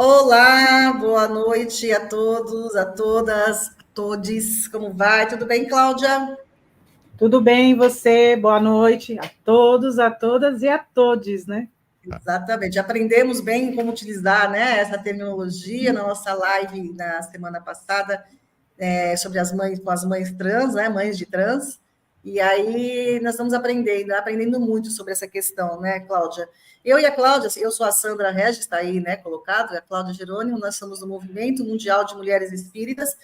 Olá, boa noite a todos, a todas, a todes. Como vai? Tudo bem, Cláudia? Tudo bem, e você? Boa noite a todos, a todas e a todes, né? Exatamente. Aprendemos bem como utilizar, né, essa terminologia na nossa live na semana passada, sobre as mães, com as mães trans, né, mães de trans. E aí nós estamos aprendendo muito sobre essa questão, né, Cláudia? Eu e a Cláudia, eu sou a Sandra Regis, está aí, né, colocado, e a Cláudia Jerônimo, nós somos do Movimento Mundial de Mulheres Espíritas,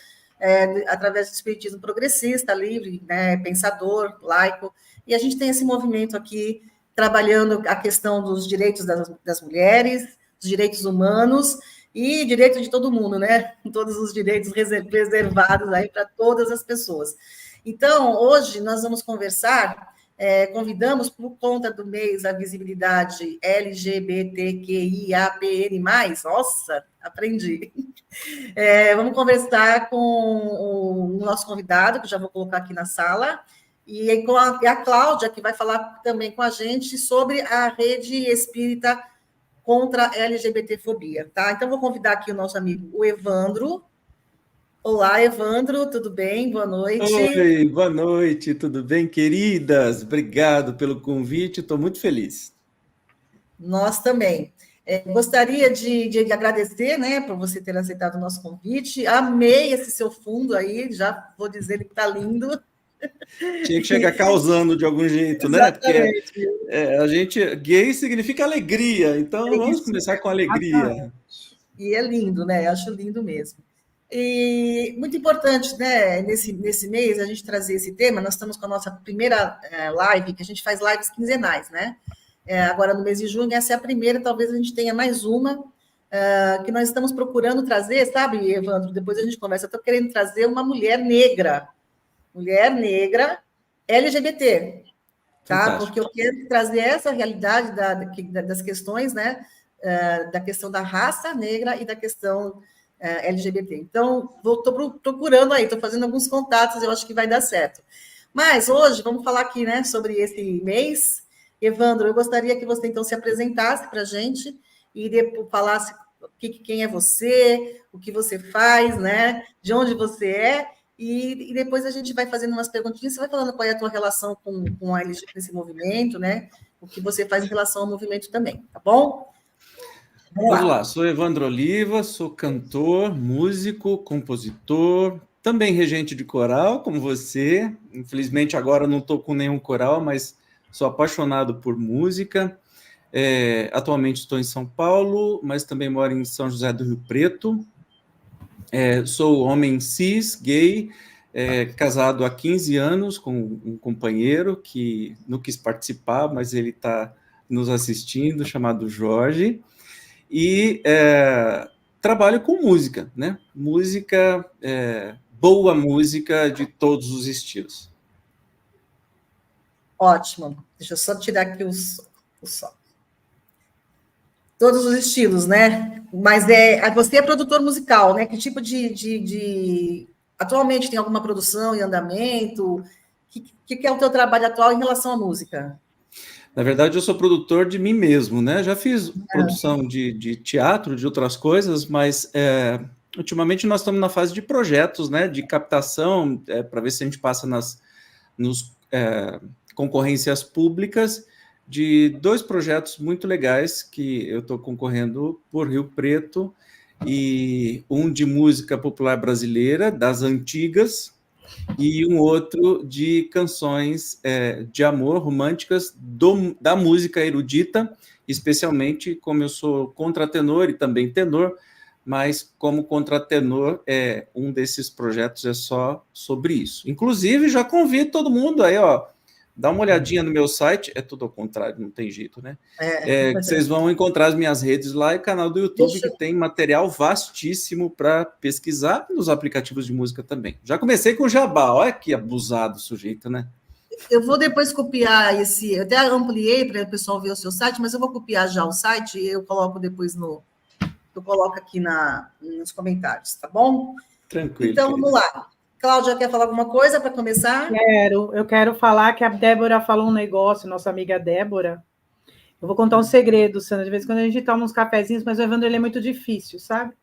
através do espiritismo progressista, livre, né, pensador, laico, e a gente tem esse movimento aqui trabalhando a questão dos direitos das mulheres, dos direitos humanos e direito de todo mundo, né? Todos os direitos reservados aí para todas as pessoas. Então, hoje nós vamos conversar, convidamos por conta do mês a visibilidade LGBTQIAPN+, nossa, aprendi. Vamos conversar com o nosso convidado, que já vou colocar aqui na sala, e com a Cláudia, que vai falar também com a gente sobre a rede espírita contra a LGBTfobia, tá? Então, vou convidar aqui o nosso amigo, o Evandro. Olá, Evandro, tudo bem? Boa noite. Oi, boa noite, tudo bem, queridas? Obrigado pelo convite, estou muito feliz. Nós também. Gostaria de agradecer, né, por você ter aceitado o nosso convite. Amei esse seu fundo aí, já vou dizer que está lindo. Tinha que chegar causando de algum jeito, né? Porque Exatamente. a gente, gay significa alegria, então vamos Isso. começar com alegria. E é lindo, né? Acho lindo mesmo. E muito importante, né, nesse mês, a gente trazer esse tema. Nós estamos com a nossa primeira live, que a gente faz lives quinzenais, né? Agora, no mês de junho, essa é a primeira, talvez a gente tenha mais uma, que nós estamos procurando trazer, sabe, Evandro? Depois a gente conversa. Eu estou querendo trazer uma mulher negra LGBT, tá? Fantástico. Porque eu quero trazer essa realidade das questões, né? Da questão da raça negra e da questão LGBT. Então, estou procurando aí, estou fazendo alguns contatos, eu acho que vai dar certo. Mas hoje, vamos falar aqui, né, sobre esse mês. Evandro, eu gostaria que você, então, se apresentasse para a gente e depois falasse quem é você, o que você faz, né, de onde você é, e depois a gente vai fazendo umas perguntinhas, você vai falando qual é a tua relação com a LGBT nesse movimento, né, o que você faz em relação ao movimento também, tá bom? Vamos lá, sou Evandro Oliva, sou cantor, músico, compositor, também regente de coral, como você. Infelizmente agora não estou com nenhum coral, mas sou apaixonado por música. Atualmente estou em São Paulo, mas também moro em São José do Rio Preto. Sou homem cis, gay, casado há 15 anos com um companheiro que não quis participar, mas ele está nos assistindo, chamado Jorge. E trabalho com música, né? Música, boa música de todos os estilos. Ótimo. Deixa eu só tirar aqui o som. Todos os estilos, né? Mas você é produtor musical, né? Que tipo Atualmente tem alguma produção em andamento? O que é o teu trabalho atual em relação à música? Na verdade, eu sou produtor de mim mesmo, né? Já fiz produção de teatro, de outras coisas, mas ultimamente nós estamos na fase de projetos, né? De captação, para ver se a gente passa nas concorrências públicas de 2 projetos muito legais que eu estou concorrendo por Rio Preto, e um de música popular brasileira, das antigas, e um outro de canções de amor românticas da música erudita, especialmente como eu sou contratenor e também tenor, mas como contratenor, um desses projetos é só sobre isso. Inclusive, já convido todo mundo aí, ó, dá uma olhadinha no meu site, é tudo ao contrário, não tem jeito, né? Vocês vão encontrar as minhas redes lá e canal do YouTube, que tem material vastíssimo para pesquisar, nos aplicativos de música também. Já comecei com o jabá, olha que abusado o sujeito, né? Eu vou depois copiar eu até ampliei para o pessoal ver o seu site, mas eu vou copiar já o site e eu coloco depois eu coloco aqui nos comentários, tá bom? Tranquilo. Então, vamos lá. Cláudia, quer falar alguma coisa para começar? Eu quero falar que a Débora falou um negócio, nossa amiga Débora, Eu vou contar um segredo, Sandra. De vez em quando a gente toma uns cafezinhos, mas o Evandro ele é muito difícil, sabe?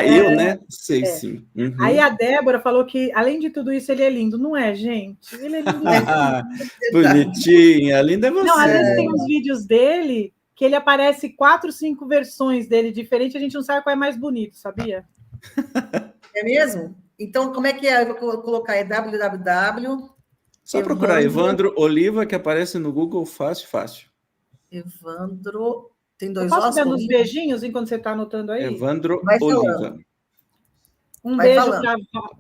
Eu, né? Sei, sim. Uhum. Aí a Débora falou que, além de tudo isso, ele é lindo. Não é, gente? Ele é lindo. Bonitinha, linda é você. Não, às vezes tem uns vídeos dele que ele aparece 4, 5 versões dele diferentes, a gente não sabe qual é mais bonito, sabia? É mesmo? Então, como é que é? Eu vou colocar, é www. Só procurar Evandro Oliva, que aparece no Google fácil. Evandro, tem 2 Posso ossos? dar uns beijinhos enquanto você está anotando aí? Evandro Vai Oliva. falando.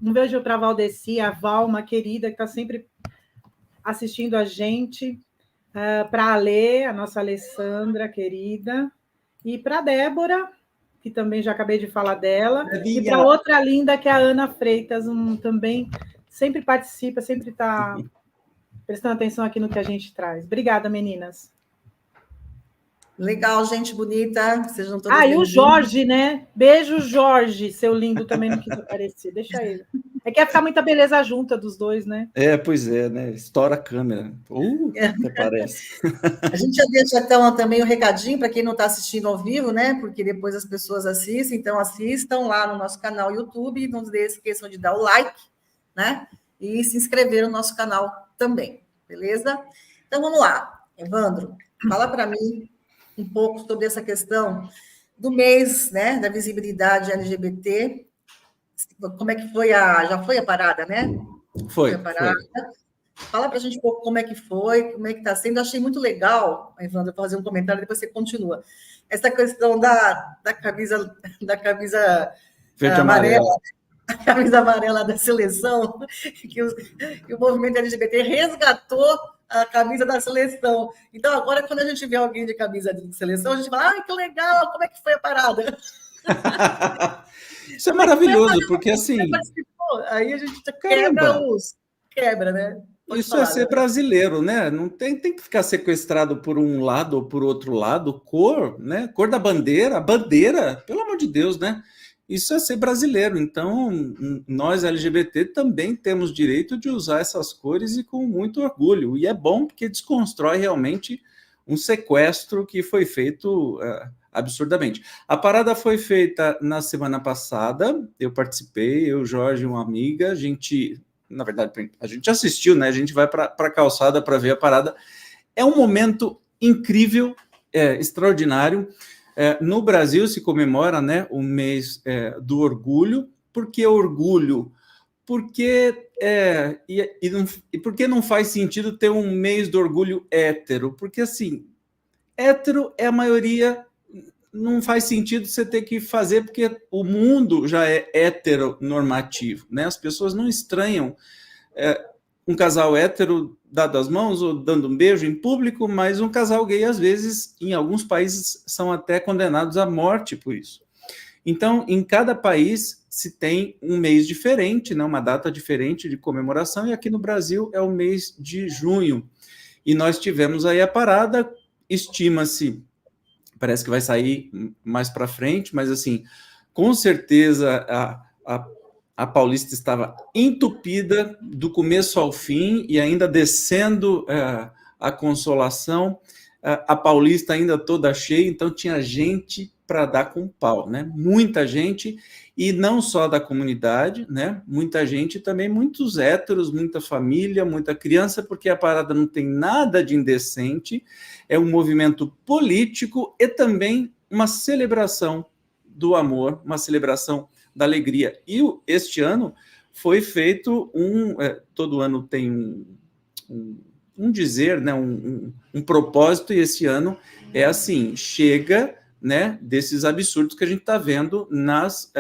Um beijo para a Valdeci, a Val, uma querida que está sempre assistindo a gente. Para a Alê, a nossa Alessandra, querida. E para a Débora, que também já acabei de falar dela. E para outra linda, que é a Ana Freitas, também sempre participa, sempre está prestando atenção aqui no que a gente traz. Obrigada, meninas. Legal, gente bonita. Sejam todas e o Jorge, né? Beijo, Jorge. Seu lindo também não quis aparecer. Deixa ele. É que ia ficar muita beleza junta dos dois, né? Pois é, né? Estoura a câmera. Até parece. A gente já deixa então também o recadinho para quem não está assistindo ao vivo, né? Porque depois as pessoas assistem, então assistam lá no nosso canal YouTube. Não esqueçam de dar o like, né? E se inscrever no nosso canal também, beleza? Então vamos lá, Evandro, fala para mim um pouco sobre essa questão do mês, né, da visibilidade LGBT. Como é que foi já foi a parada, né? Foi a parada. Fala para a gente um pouco como é que foi, como é que está sendo. Eu achei muito legal, Evandro, fazer um comentário, depois você continua. Essa questão da camisa verde amarela. A camisa amarela da seleção, que o movimento LGBT resgatou a camisa da seleção. Então, agora, quando a gente vê alguém de camisa de seleção, a gente fala, que legal, como é que foi a parada? Isso é maravilhoso, porque assim... Aí a gente quebra, né? Pode falar, ser brasileiro, né? Não tem que ficar sequestrado por um lado ou por outro lado. Cor, né? Cor da bandeira, a bandeira, pelo amor de Deus, né? Isso é ser brasileiro. Então, nós LGBT também temos direito de usar essas cores e com muito orgulho. E é bom porque desconstrói realmente um sequestro que foi feito absurdamente. A parada foi feita na semana passada. Eu participei, eu, Jorge, uma amiga, na verdade, a gente assistiu, né? A gente vai para a calçada para ver a parada. É um momento incrível, extraordinário. No Brasil se comemora, né, o mês do orgulho. Por que orgulho? Porque por que não faz sentido ter um mês do orgulho hétero? Porque, assim, hétero é a maioria, não faz sentido você ter que fazer, porque o mundo já é heteronormativo, né? As pessoas não estranham um casal hétero dado as mãos ou dando um beijo em público, mas um casal gay, às vezes, em alguns países, são até condenados à morte por isso. Então, em cada país se tem um mês diferente, né? Uma data diferente de comemoração, e aqui no Brasil é o mês de junho. E nós tivemos aí a parada, estima-se, parece que vai sair mais para frente, mas assim, com certeza a Paulista estava entupida do começo ao fim e ainda descendo a Consolação, a Paulista ainda toda cheia, então tinha gente para dar com pau, né? Muita gente, e não só da comunidade, né? Muita gente também, muitos héteros, muita família, muita criança, porque a parada não tem nada de indecente, é um movimento político e também uma celebração do amor, uma celebração da alegria. E este ano foi feito todo ano tem um dizer, né, um propósito, e esse ano é assim, chega, né, desses absurdos que a gente está vendo nas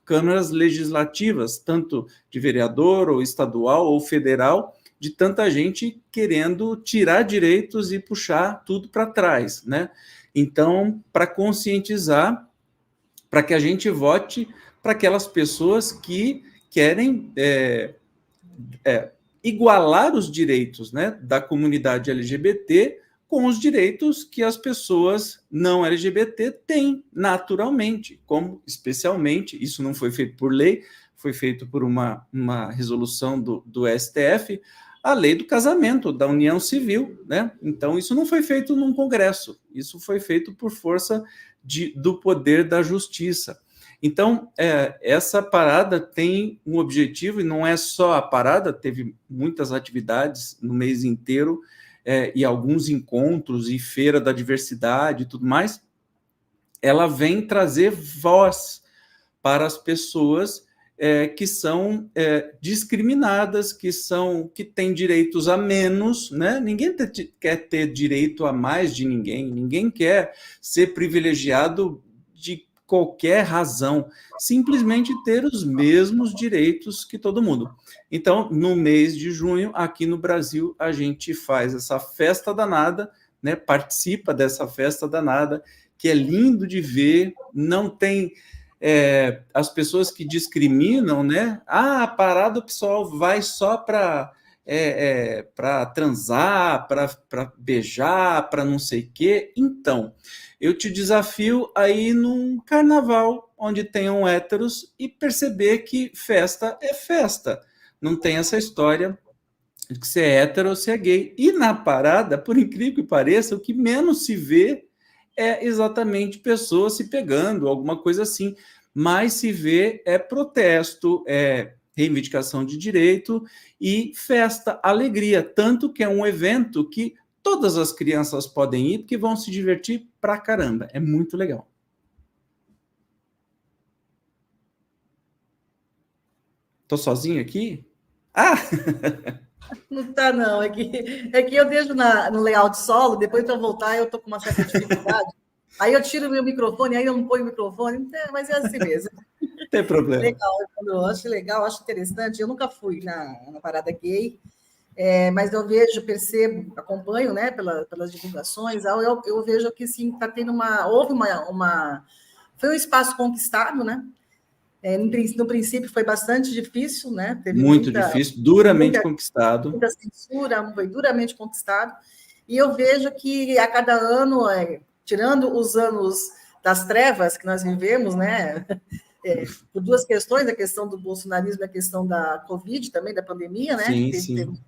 câmaras legislativas, tanto de vereador, ou estadual, ou federal, de tanta gente querendo tirar direitos e puxar tudo para trás, né? Então, para conscientizar, para que a gente vote para aquelas pessoas que querem igualar os direitos, né, da comunidade LGBT com os direitos que as pessoas não LGBT têm naturalmente, como especialmente, isso não foi feito por lei, foi feito por uma resolução do STF, a lei do casamento, da união civil, né? Então, isso não foi feito num congresso, isso foi feito por força do poder da justiça. Então, essa parada tem um objetivo, e não é só a parada, teve muitas atividades no mês inteiro, e alguns encontros, e feira da diversidade e tudo mais. Ela vem trazer voz para as pessoas que são discriminadas, que têm direitos a menos, né? Ninguém quer ter direito a mais de ninguém quer ser privilegiado de qualquer razão, simplesmente ter os mesmos direitos que todo mundo. Então, no mês de junho, aqui no Brasil, a gente faz essa festa danada, né? Participa dessa festa danada, que é lindo de ver, não tem... as pessoas que discriminam, né? A parada o pessoal vai só para transar, para beijar, para não sei o quê. Então, eu te desafio a ir num carnaval onde tenham héteros e perceber que festa é festa. Não tem essa história de que você é hétero ou você é gay. E na parada, por incrível que pareça, o que menos se vê é exatamente pessoas se pegando, alguma coisa assim, mas se vê protesto, reivindicação de direito e festa, alegria, tanto que é um evento que todas as crianças podem ir, porque vão se divertir pra caramba, é muito legal. Tô sozinho aqui? Ah! Não tá, não. É que eu deixo no layout solo, depois para voltar eu tô com uma certa dificuldade. Aí eu tiro o meu microfone, aí eu não ponho o microfone, mas é assim mesmo. Não tem problema. Legal, eu acho legal, acho interessante. Eu nunca fui na parada gay, mas eu vejo, percebo, acompanho, né, pelas divulgações, eu vejo que sim, está tendo foi um espaço conquistado, né? No princípio foi bastante difícil, né? Teve muito difícil, duramente conquistado. Muita censura, foi duramente conquistado. E eu vejo que a cada ano, tirando os anos das trevas que nós vivemos, né? Por duas questões, a questão do bolsonarismo e a questão da Covid também, da pandemia, né? Sim,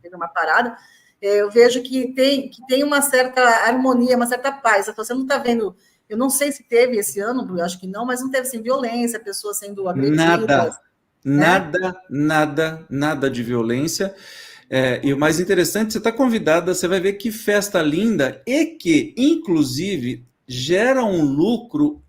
teve uma parada. Eu vejo que tem uma certa harmonia, uma certa paz. Você não está vendo... Eu não sei se teve esse ano, eu acho que não, mas não teve assim, violência, pessoas sendo agredidas. Nada de violência. E o mais interessante, você está convidada, você vai ver que festa linda e que, inclusive, gera um lucro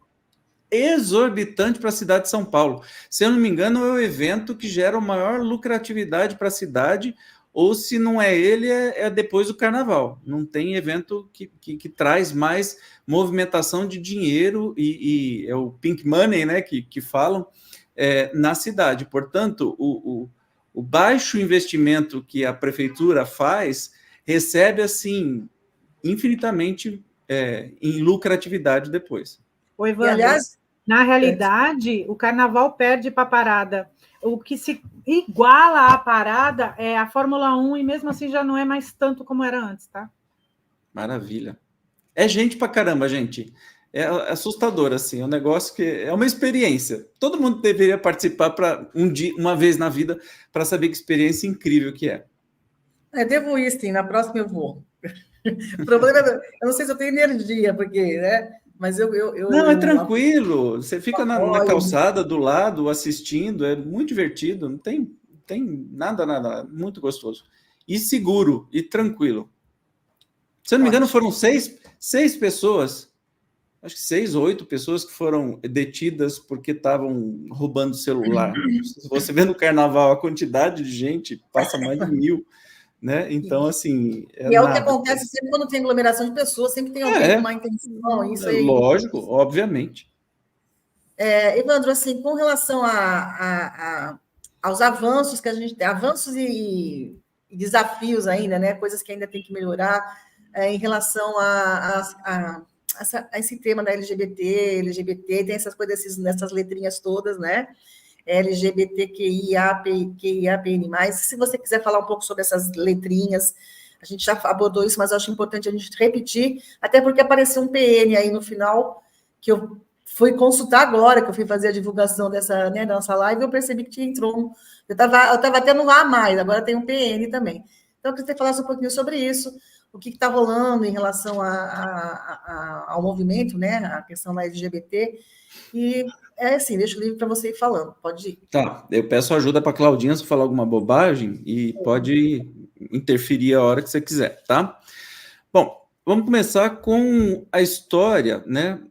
exorbitante para a cidade de São Paulo. Se eu não me engano, é o evento que gera a maior lucratividade para a cidade, ou se não é ele, é depois do carnaval. Não tem evento que traz mais movimentação de dinheiro, e é o pink money, né, que falam, na cidade. Portanto, o baixo investimento que a prefeitura faz recebe, assim, infinitamente em lucratividade depois. Oi, Evandro, aliás, na realidade, o carnaval perde para a parada. O que se iguala à parada é a Fórmula 1, e mesmo assim já não é mais tanto como era antes, tá? Maravilha. É gente pra caramba, gente. É assustador, assim, é um negócio que é uma experiência. Todo mundo deveria participar para uma vez na vida para saber que experiência incrível que é. Devo ir, sim, na próxima eu vou. O problema é, eu não sei se eu tenho energia, porque, né? Mas eu não, é tranquilo. Você fica na calçada do lado assistindo, é muito divertido, não tem nada, muito gostoso. E seguro, e tranquilo. Se eu não me engano, foram seis pessoas, acho que 6 ou 8 pessoas que foram detidas porque estavam roubando celular. Se você vê no carnaval a quantidade de gente, passa mais de 1000. Né? Então, assim... E é o que acontece sempre quando tem aglomeração de pessoas, sempre tem alguém com má intenção. Isso aí. Lógico, obviamente. Evandro, assim, com relação aos avanços que a gente tem, avanços e desafios ainda, né? Coisas que ainda tem que melhorar em relação a esse tema da LGBT, tem essas coisas, nessas letrinhas todas, né? LGBTQIAPN+. Se você quiser falar um pouco sobre essas letrinhas, a gente já abordou isso, mas eu acho importante a gente repetir, até porque apareceu um PN aí no final, que eu fui consultar agora, que eu fui fazer a divulgação da nossa live, e eu percebi que entrou eu estava até no A+, agora tem um PN também. Então, eu queria que você falasse um pouquinho sobre isso, o que está rolando em relação ao movimento, né, a questão da LGBT, e é assim, deixo o livro para você ir falando, pode ir. Tá, eu peço ajuda para a Claudinha se falar alguma bobagem e pode interferir a hora que você quiser, tá? Bom, vamos começar com a história, né?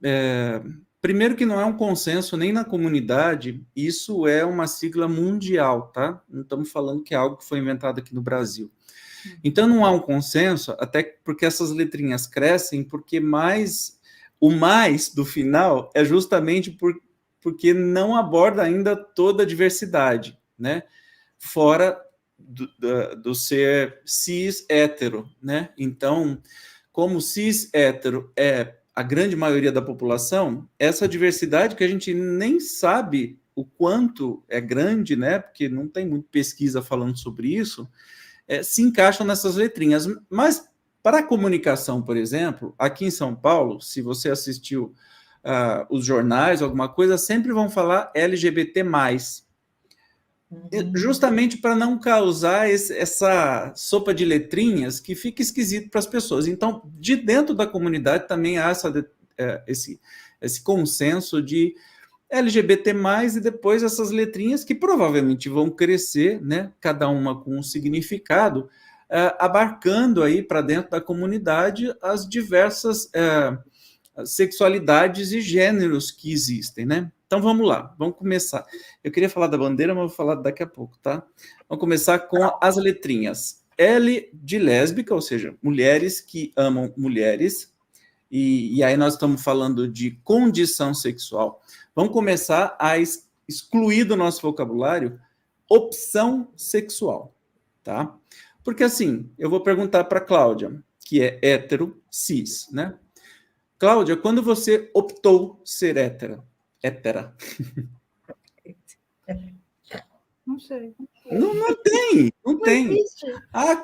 Primeiro que não é um consenso nem na comunidade, isso é uma sigla mundial, tá? Não estamos falando que é algo que foi inventado aqui no Brasil. Então não há um consenso, até porque essas letrinhas crescem, porque o mais do final é justamente porque não aborda ainda toda a diversidade, né? Fora do ser cis hétero, né? Então, como cis hétero é a grande maioria da população, essa diversidade que a gente nem sabe o quanto é grande, né? Porque não tem muita pesquisa falando sobre isso, se encaixam nessas letrinhas. Mas para a comunicação, por exemplo, aqui em São Paulo, se você assistiu os jornais, alguma coisa, sempre vão falar LGBT+. Justamente para não causar essa sopa de letrinhas que fica esquisito para as pessoas. Então, de dentro da comunidade também há esse consenso de LGBT+, e depois essas letrinhas que provavelmente vão crescer, né, cada uma com um significado, abarcando aí para dentro da comunidade as diversas sexualidades e gêneros que existem, né? Então vamos lá, vamos começar. Eu queria falar da bandeira, mas vou falar daqui a pouco, tá? Vamos começar com as letrinhas. L de lésbica, ou seja, mulheres que amam mulheres, e aí nós estamos falando de condição sexual. Vamos começar a excluir do nosso vocabulário opção sexual, tá? Porque assim, eu vou perguntar para a Cláudia, que é hétero, cis, né? Cláudia, quando você optou ser hétera? Não sei. Não tem, não tem.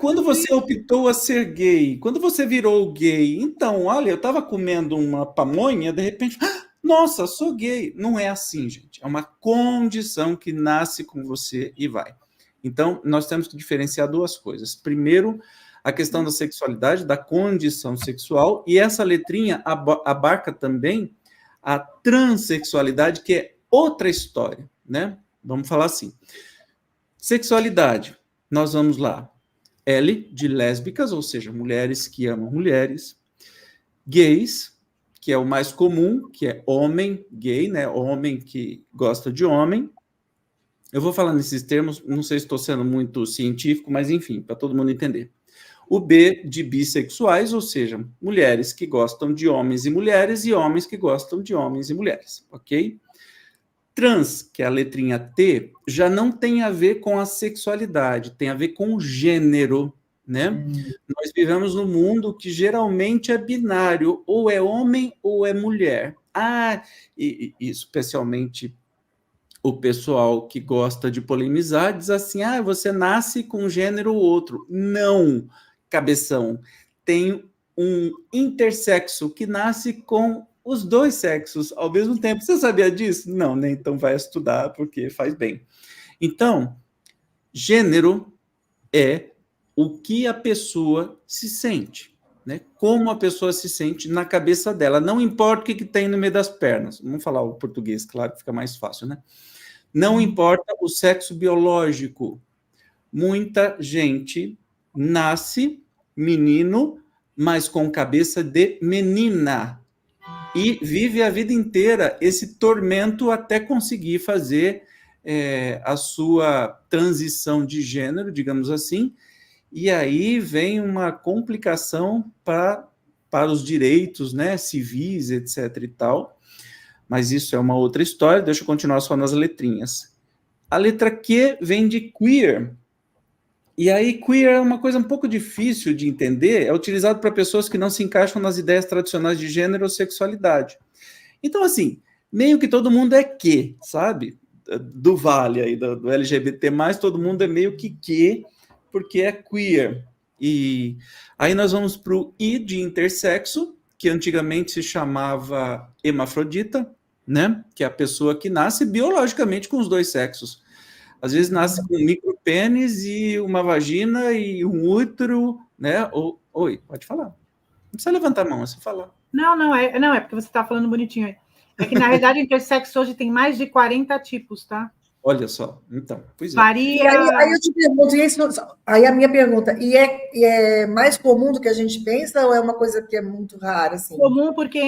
Quando você optou a ser gay, quando você virou gay, então, olha, eu estava comendo uma pamonha, de repente, nossa, sou gay. Não é assim, gente. É uma condição que nasce com você e vai. Então, nós temos que diferenciar duas coisas. Primeiro, a questão da sexualidade, da condição sexual, e essa letrinha abarca também a transexualidade, que é outra história, né? Vamos falar assim. Sexualidade, nós vamos lá. L de lésbicas, ou seja, mulheres que amam mulheres. Gays, que é o mais comum, que é homem gay, né? Homem que gosta de homem. Eu vou falar nesses termos, não sei se estou sendo muito científico, mas enfim, para todo mundo entender. O B de bissexuais, ou seja, mulheres que gostam de homens e mulheres e homens que gostam de homens e mulheres, ok? Trans, que é a letrinha T, já não tem a ver com a sexualidade, tem a ver com o gênero, né? Nós vivemos num mundo que geralmente é binário, ou é homem ou é mulher. E especialmente o pessoal que gosta de polemizar diz assim, você nasce com um gênero ou outro. Não, cabeção. Tem um intersexo que nasce com os dois sexos ao mesmo tempo. Você sabia disso? Não, né? Então vai estudar porque faz bem. Então, gênero é o que a pessoa se sente, né? Como a pessoa se sente na cabeça dela. Não importa o que tem no meio das pernas. Vamos falar o português, claro, que fica mais fácil, né? Não importa o sexo biológico. Muita gente nasce menino, mas com cabeça de menina. E vive a vida inteira esse tormento até conseguir fazer a sua transição de gênero, digamos assim, e aí vem uma complicação para os direitos, né, civis, etc. e tal, mas isso é uma outra história, deixa eu continuar só nas letrinhas. A letra Q vem de queer, e aí queer é uma coisa um pouco difícil de entender, é utilizado para pessoas que não se encaixam nas ideias tradicionais de gênero ou sexualidade. Então, assim, meio que todo mundo é que, sabe? Do vale aí, do LGBT+, todo mundo é meio que, porque é queer. E aí nós vamos para o I de intersexo, que antigamente se chamava hermafrodita, né? Que é a pessoa que nasce biologicamente com os dois sexos. Às vezes nasce com um micropênis e uma vagina e um útero, né? Oi, pode falar. Não precisa levantar a mão, é só falar. Não, é porque você está falando bonitinho aí. É que, na verdade, o intersexo hoje tem mais de 40 tipos, tá? Olha só, então, pois é. Varia... E aí eu te pergunto, aí a minha pergunta, é mais comum do que a gente pensa ou é uma coisa que é muito rara? Assim? Comum porque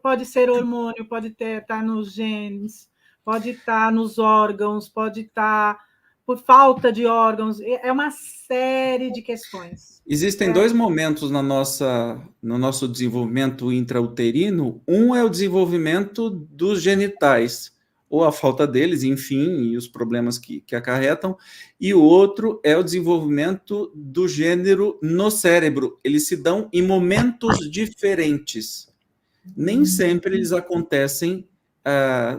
pode ser hormônio, pode estar nos genes, pode estar nos órgãos, pode estar por falta de órgãos, é uma série de questões. Existem dois momentos no nosso desenvolvimento intrauterino. Um é o desenvolvimento dos genitais, ou a falta deles, enfim, e os problemas que acarretam, e o outro é o desenvolvimento do gênero no cérebro. Eles se dão em momentos diferentes. Nem sempre eles acontecem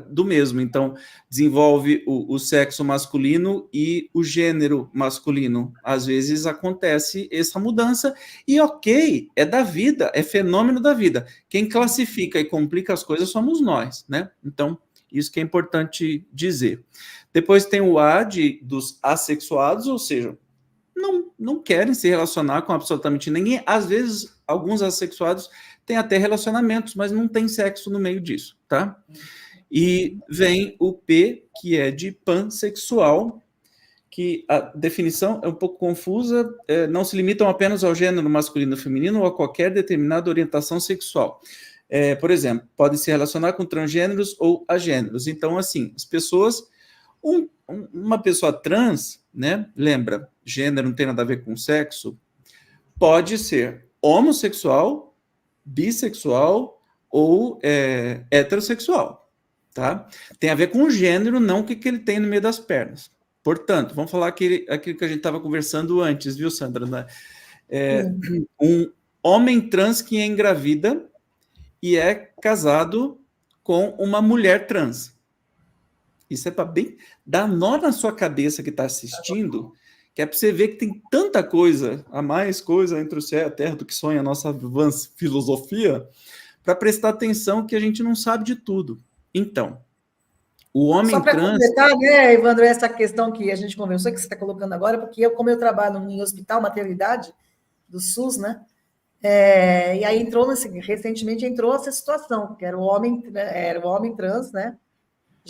do mesmo. Então, desenvolve o sexo masculino e o gênero masculino. Às vezes acontece essa mudança, e ok, é da vida, é fenômeno da vida. Quem classifica e complica as coisas somos nós, né? Então, isso que é importante dizer. Depois tem o A dos assexuados, ou seja, não querem se relacionar com absolutamente ninguém. Às vezes, alguns assexuados têm até relacionamentos, mas não tem sexo no meio disso, tá? E vem o P, que é de pansexual, que a definição é um pouco confusa, não se limitam apenas ao gênero masculino ou feminino ou a qualquer determinada orientação sexual. Por exemplo, podem se relacionar com transgêneros ou agêneros. Então, assim, as pessoas... uma pessoa trans, né? Lembra, gênero não tem nada a ver com sexo, pode ser homossexual, bissexual ou heterossexual, tá? Tem a ver com o gênero, não o que ele tem no meio das pernas. Portanto, vamos falar aquilo que a gente estava conversando antes, viu, Sandra? Né? Um homem trans que engravida e é casado com uma mulher trans. Isso é para bem dar nó na sua cabeça que está assistindo, que é para você ver que tem tanta coisa, a mais coisa entre o céu e a terra do que sonha a nossa filosofia, para prestar atenção que a gente não sabe de tudo. Então, o homem trans... Só para completar, né, Evandro, essa questão que a gente conversou, que você está colocando agora, porque como eu trabalho em hospital, maternidade, do SUS, né, e aí recentemente entrou essa situação, que era o homem trans, né,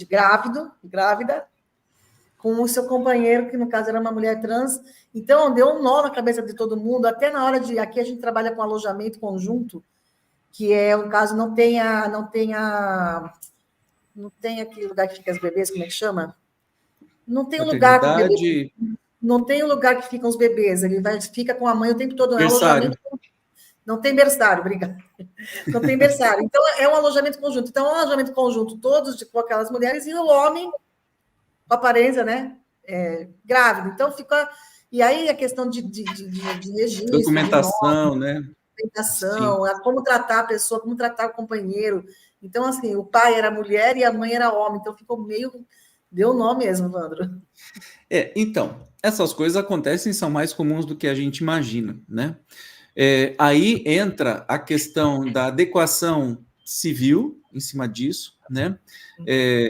grávida, com o seu companheiro, que no caso era uma mulher trans. Então, deu um nó na cabeça de todo mundo, até na hora de... Aqui a gente trabalha com alojamento conjunto, que é o caso, não tem aquele lugar que fica os bebês, como é que chama? Não tem um lugar que bebê, não tem um lugar que ficam os bebês, fica com a mãe o tempo todo. Berçário. Não tem berçário, obrigada. Não tem berçário. Então, é um alojamento conjunto. Então, é um alojamento conjunto, todos com aquelas mulheres, e o homem, com aparência, né? Grávido. Então, fica... E aí, a questão de registro... Documentação, né? Documentação, como tratar a pessoa, como tratar o companheiro. Então, assim, o pai era mulher e a mãe era homem. Então, ficou meio... Deu nó mesmo, Evandro. Então, essas coisas acontecem, são mais comuns do que a gente imagina, né? Aí entra a questão da adequação civil em cima disso, né?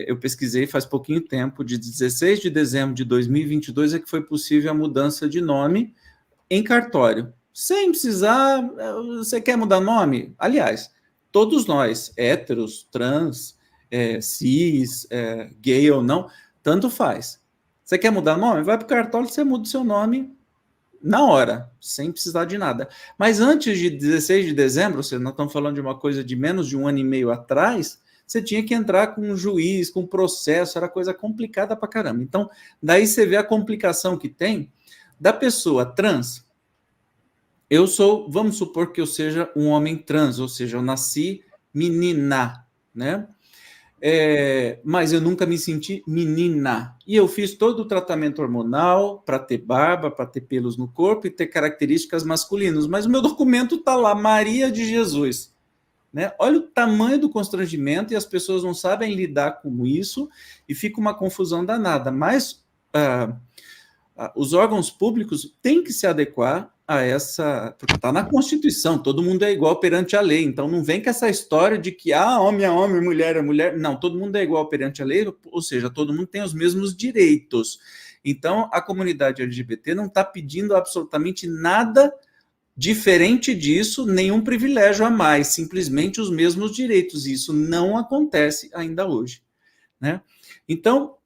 Eu pesquisei faz pouquinho tempo, de 16 de dezembro de 2022 é que foi possível a mudança de nome em cartório. Sem precisar... Você quer mudar nome? Aliás, todos nós, héteros, trans, cis, gay ou não, tanto faz. Você quer mudar nome? Vai para o cartório, você muda o seu nome na hora, sem precisar de nada. Mas antes de 16 de dezembro, ou seja, nós estamos falando de uma coisa de menos de 1 ano e meio atrás, você tinha que entrar com um juiz, com um processo, era coisa complicada pra caramba. Então, daí você vê a complicação que tem da pessoa trans. Vamos supor que eu seja um homem trans, ou seja, eu nasci menina, né? Mas eu nunca me senti menina. E eu fiz todo o tratamento hormonal para ter barba, para ter pelos no corpo e ter características masculinas. Mas o meu documento está lá, Maria de Jesus. Né? Olha o tamanho do constrangimento, e as pessoas não sabem lidar com isso e fica uma confusão danada. Mas os órgãos públicos têm que se adequar a essa... Porque está na Constituição, todo mundo é igual perante a lei, então não vem com essa história de que homem é homem, mulher é mulher. Não, todo mundo é igual perante a lei, ou seja, todo mundo tem os mesmos direitos. Então, a comunidade LGBT não está pedindo absolutamente nada diferente disso, nenhum privilégio a mais, simplesmente os mesmos direitos. Isso não acontece ainda hoje, né? Então,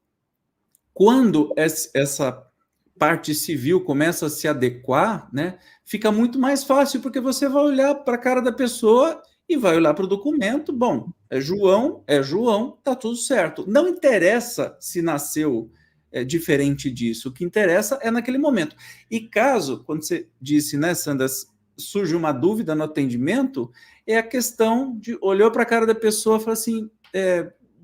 quando essa parte civil começa a se adequar, né, fica muito mais fácil, porque você vai olhar para a cara da pessoa e vai olhar para o documento, bom, é João, tá tudo certo. Não interessa se nasceu diferente disso, o que interessa é naquele momento. E caso, quando você disse, né, Sandra, surge uma dúvida no atendimento, é a questão de olhou para a cara da pessoa e fala assim,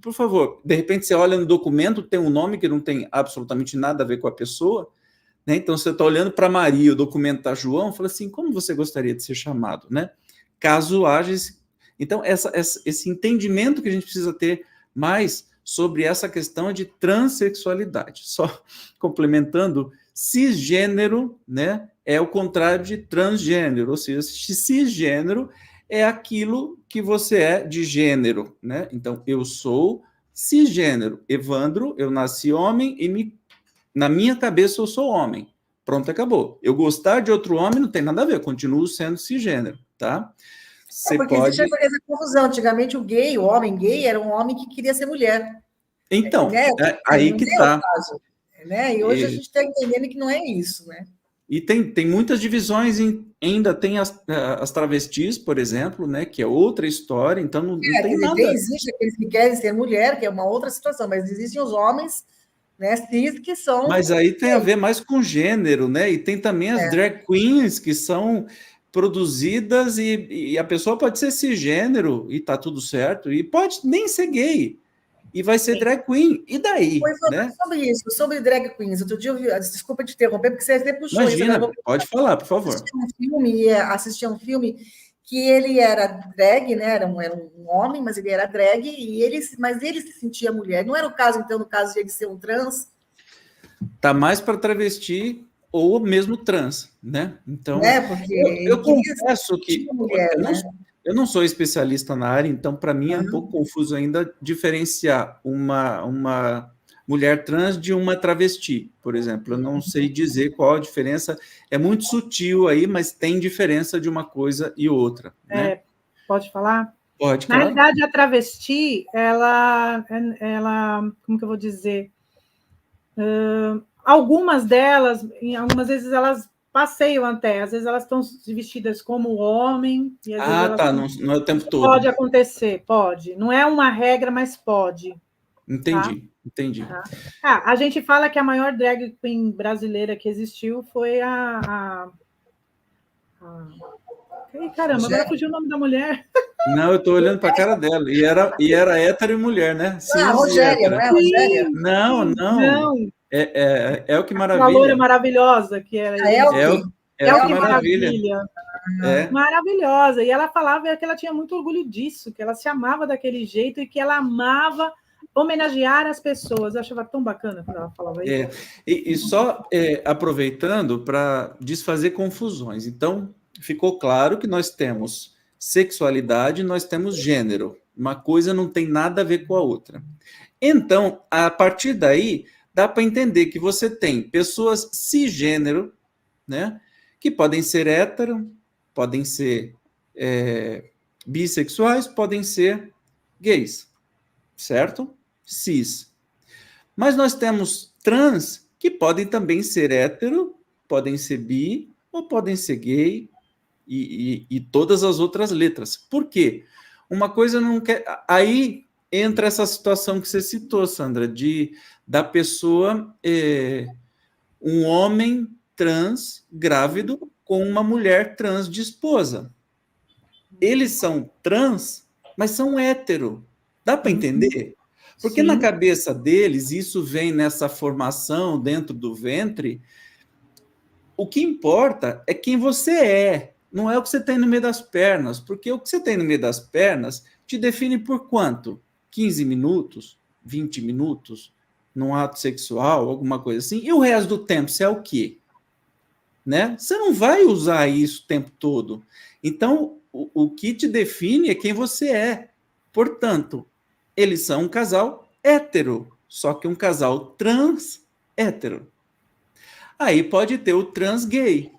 por favor, de repente você olha no documento, tem um nome que não tem absolutamente nada a ver com a pessoa, né? Então você está olhando para Maria, o documento está João, fala assim, como você gostaria de ser chamado, né? Caso haja então esse entendimento que a gente precisa ter mais sobre essa questão de transexualidade. Só complementando, cisgênero, né, é o contrário de transgênero, ou seja, cisgênero é aquilo que você é de gênero, né? Então, eu sou cisgênero. Evandro, eu nasci homem e na minha cabeça eu sou homem. Pronto, acabou. Eu gostar de outro homem não tem nada a ver, eu continuo sendo cisgênero, tá? Você porque pode... existe essa confusão. Antigamente, o homem gay, era um homem que queria ser mulher. Então, né? Aí que tá. Caso, né? E hoje a gente está entendendo que não é isso, né? E tem muitas divisões, ainda tem as travestis, por exemplo, né, que é outra história, então não tem nada. Existe aqueles que querem ser mulher, que é uma outra situação, mas existem os homens, né, cis, que são... Mas aí tem a ver mais com gênero, né, e tem também as drag queens, que são produzidas, e a pessoa pode ser cisgênero, e tá tudo certo, e pode nem ser gay, e vai ser drag queen, e daí? Né? Sobre isso, sobre drag queens. Outro dia eu vi, desculpa te interromper, porque você sempre puxou Imagina, isso. pode falar, por favor. Assisti um filme que ele era drag, né? Era um homem, mas ele era drag, mas ele se sentia mulher. Não era o caso, então, no caso de ele ser um trans? Tá mais para travesti ou mesmo trans, né? Então, porque eu confesso que mulher, eu não sou especialista na área, então para mim é um pouco confuso ainda diferenciar uma mulher trans de uma travesti, por exemplo. Eu não sei dizer qual a diferença. É muito sutil aí, mas tem diferença de uma coisa e outra. Né? Pode falar? Pode, Na realidade, a travesti, ela, como que eu vou dizer? Algumas delas, algumas vezes elas passeiam até, às vezes elas estão vestidas como homem. E às vezes tá, não é o tempo todo. Pode acontecer, pode. Não é uma regra, mas pode. Entendi, entendi. Tá? A gente fala que a maior drag queen brasileira que existiu foi Caramba, agora fugiu o nome da mulher. Não, eu estou olhando para a cara dela. E era hétero e mulher, né? A Rogéria, não é a Rogéria? Não. É o que maravilha. A loura maravilhosa que era. É o que maravilha. Maravilhosa. E ela falava que ela tinha muito orgulho disso, que ela se amava daquele jeito e que ela amava homenagear as pessoas. Eu achava tão bacana quando ela falava isso. E só aproveitando para desfazer confusões. Então, ficou claro que nós temos sexualidade, nós temos gênero. Uma coisa não tem nada a ver com a outra. Então, a partir daí, dá para entender que você tem pessoas cisgênero, né, que podem ser hétero, podem ser bissexuais, podem ser gays, certo? Cis. Mas nós temos trans que podem também ser hétero, podem ser bi, ou podem ser gay, e todas as outras letras. Por quê? Uma coisa não quer... Aí entra essa situação que você citou, Sandra, da pessoa, um homem trans grávido com uma mulher trans de esposa. Eles são trans, mas são hétero. Dá para entender? Porque na cabeça deles, isso vem nessa formação dentro do ventre, o que importa é quem você é, não é o que você tem no meio das pernas, porque o que você tem no meio das pernas te define por quanto? 15 minutos, 20 minutos, num ato sexual, alguma coisa assim, e o resto do tempo, você é o quê? né? Você não vai usar isso o tempo todo. Então, o que te define é quem você é. Portanto, eles são um casal hétero, só que um casal trans hétero. Aí pode ter o trans gay.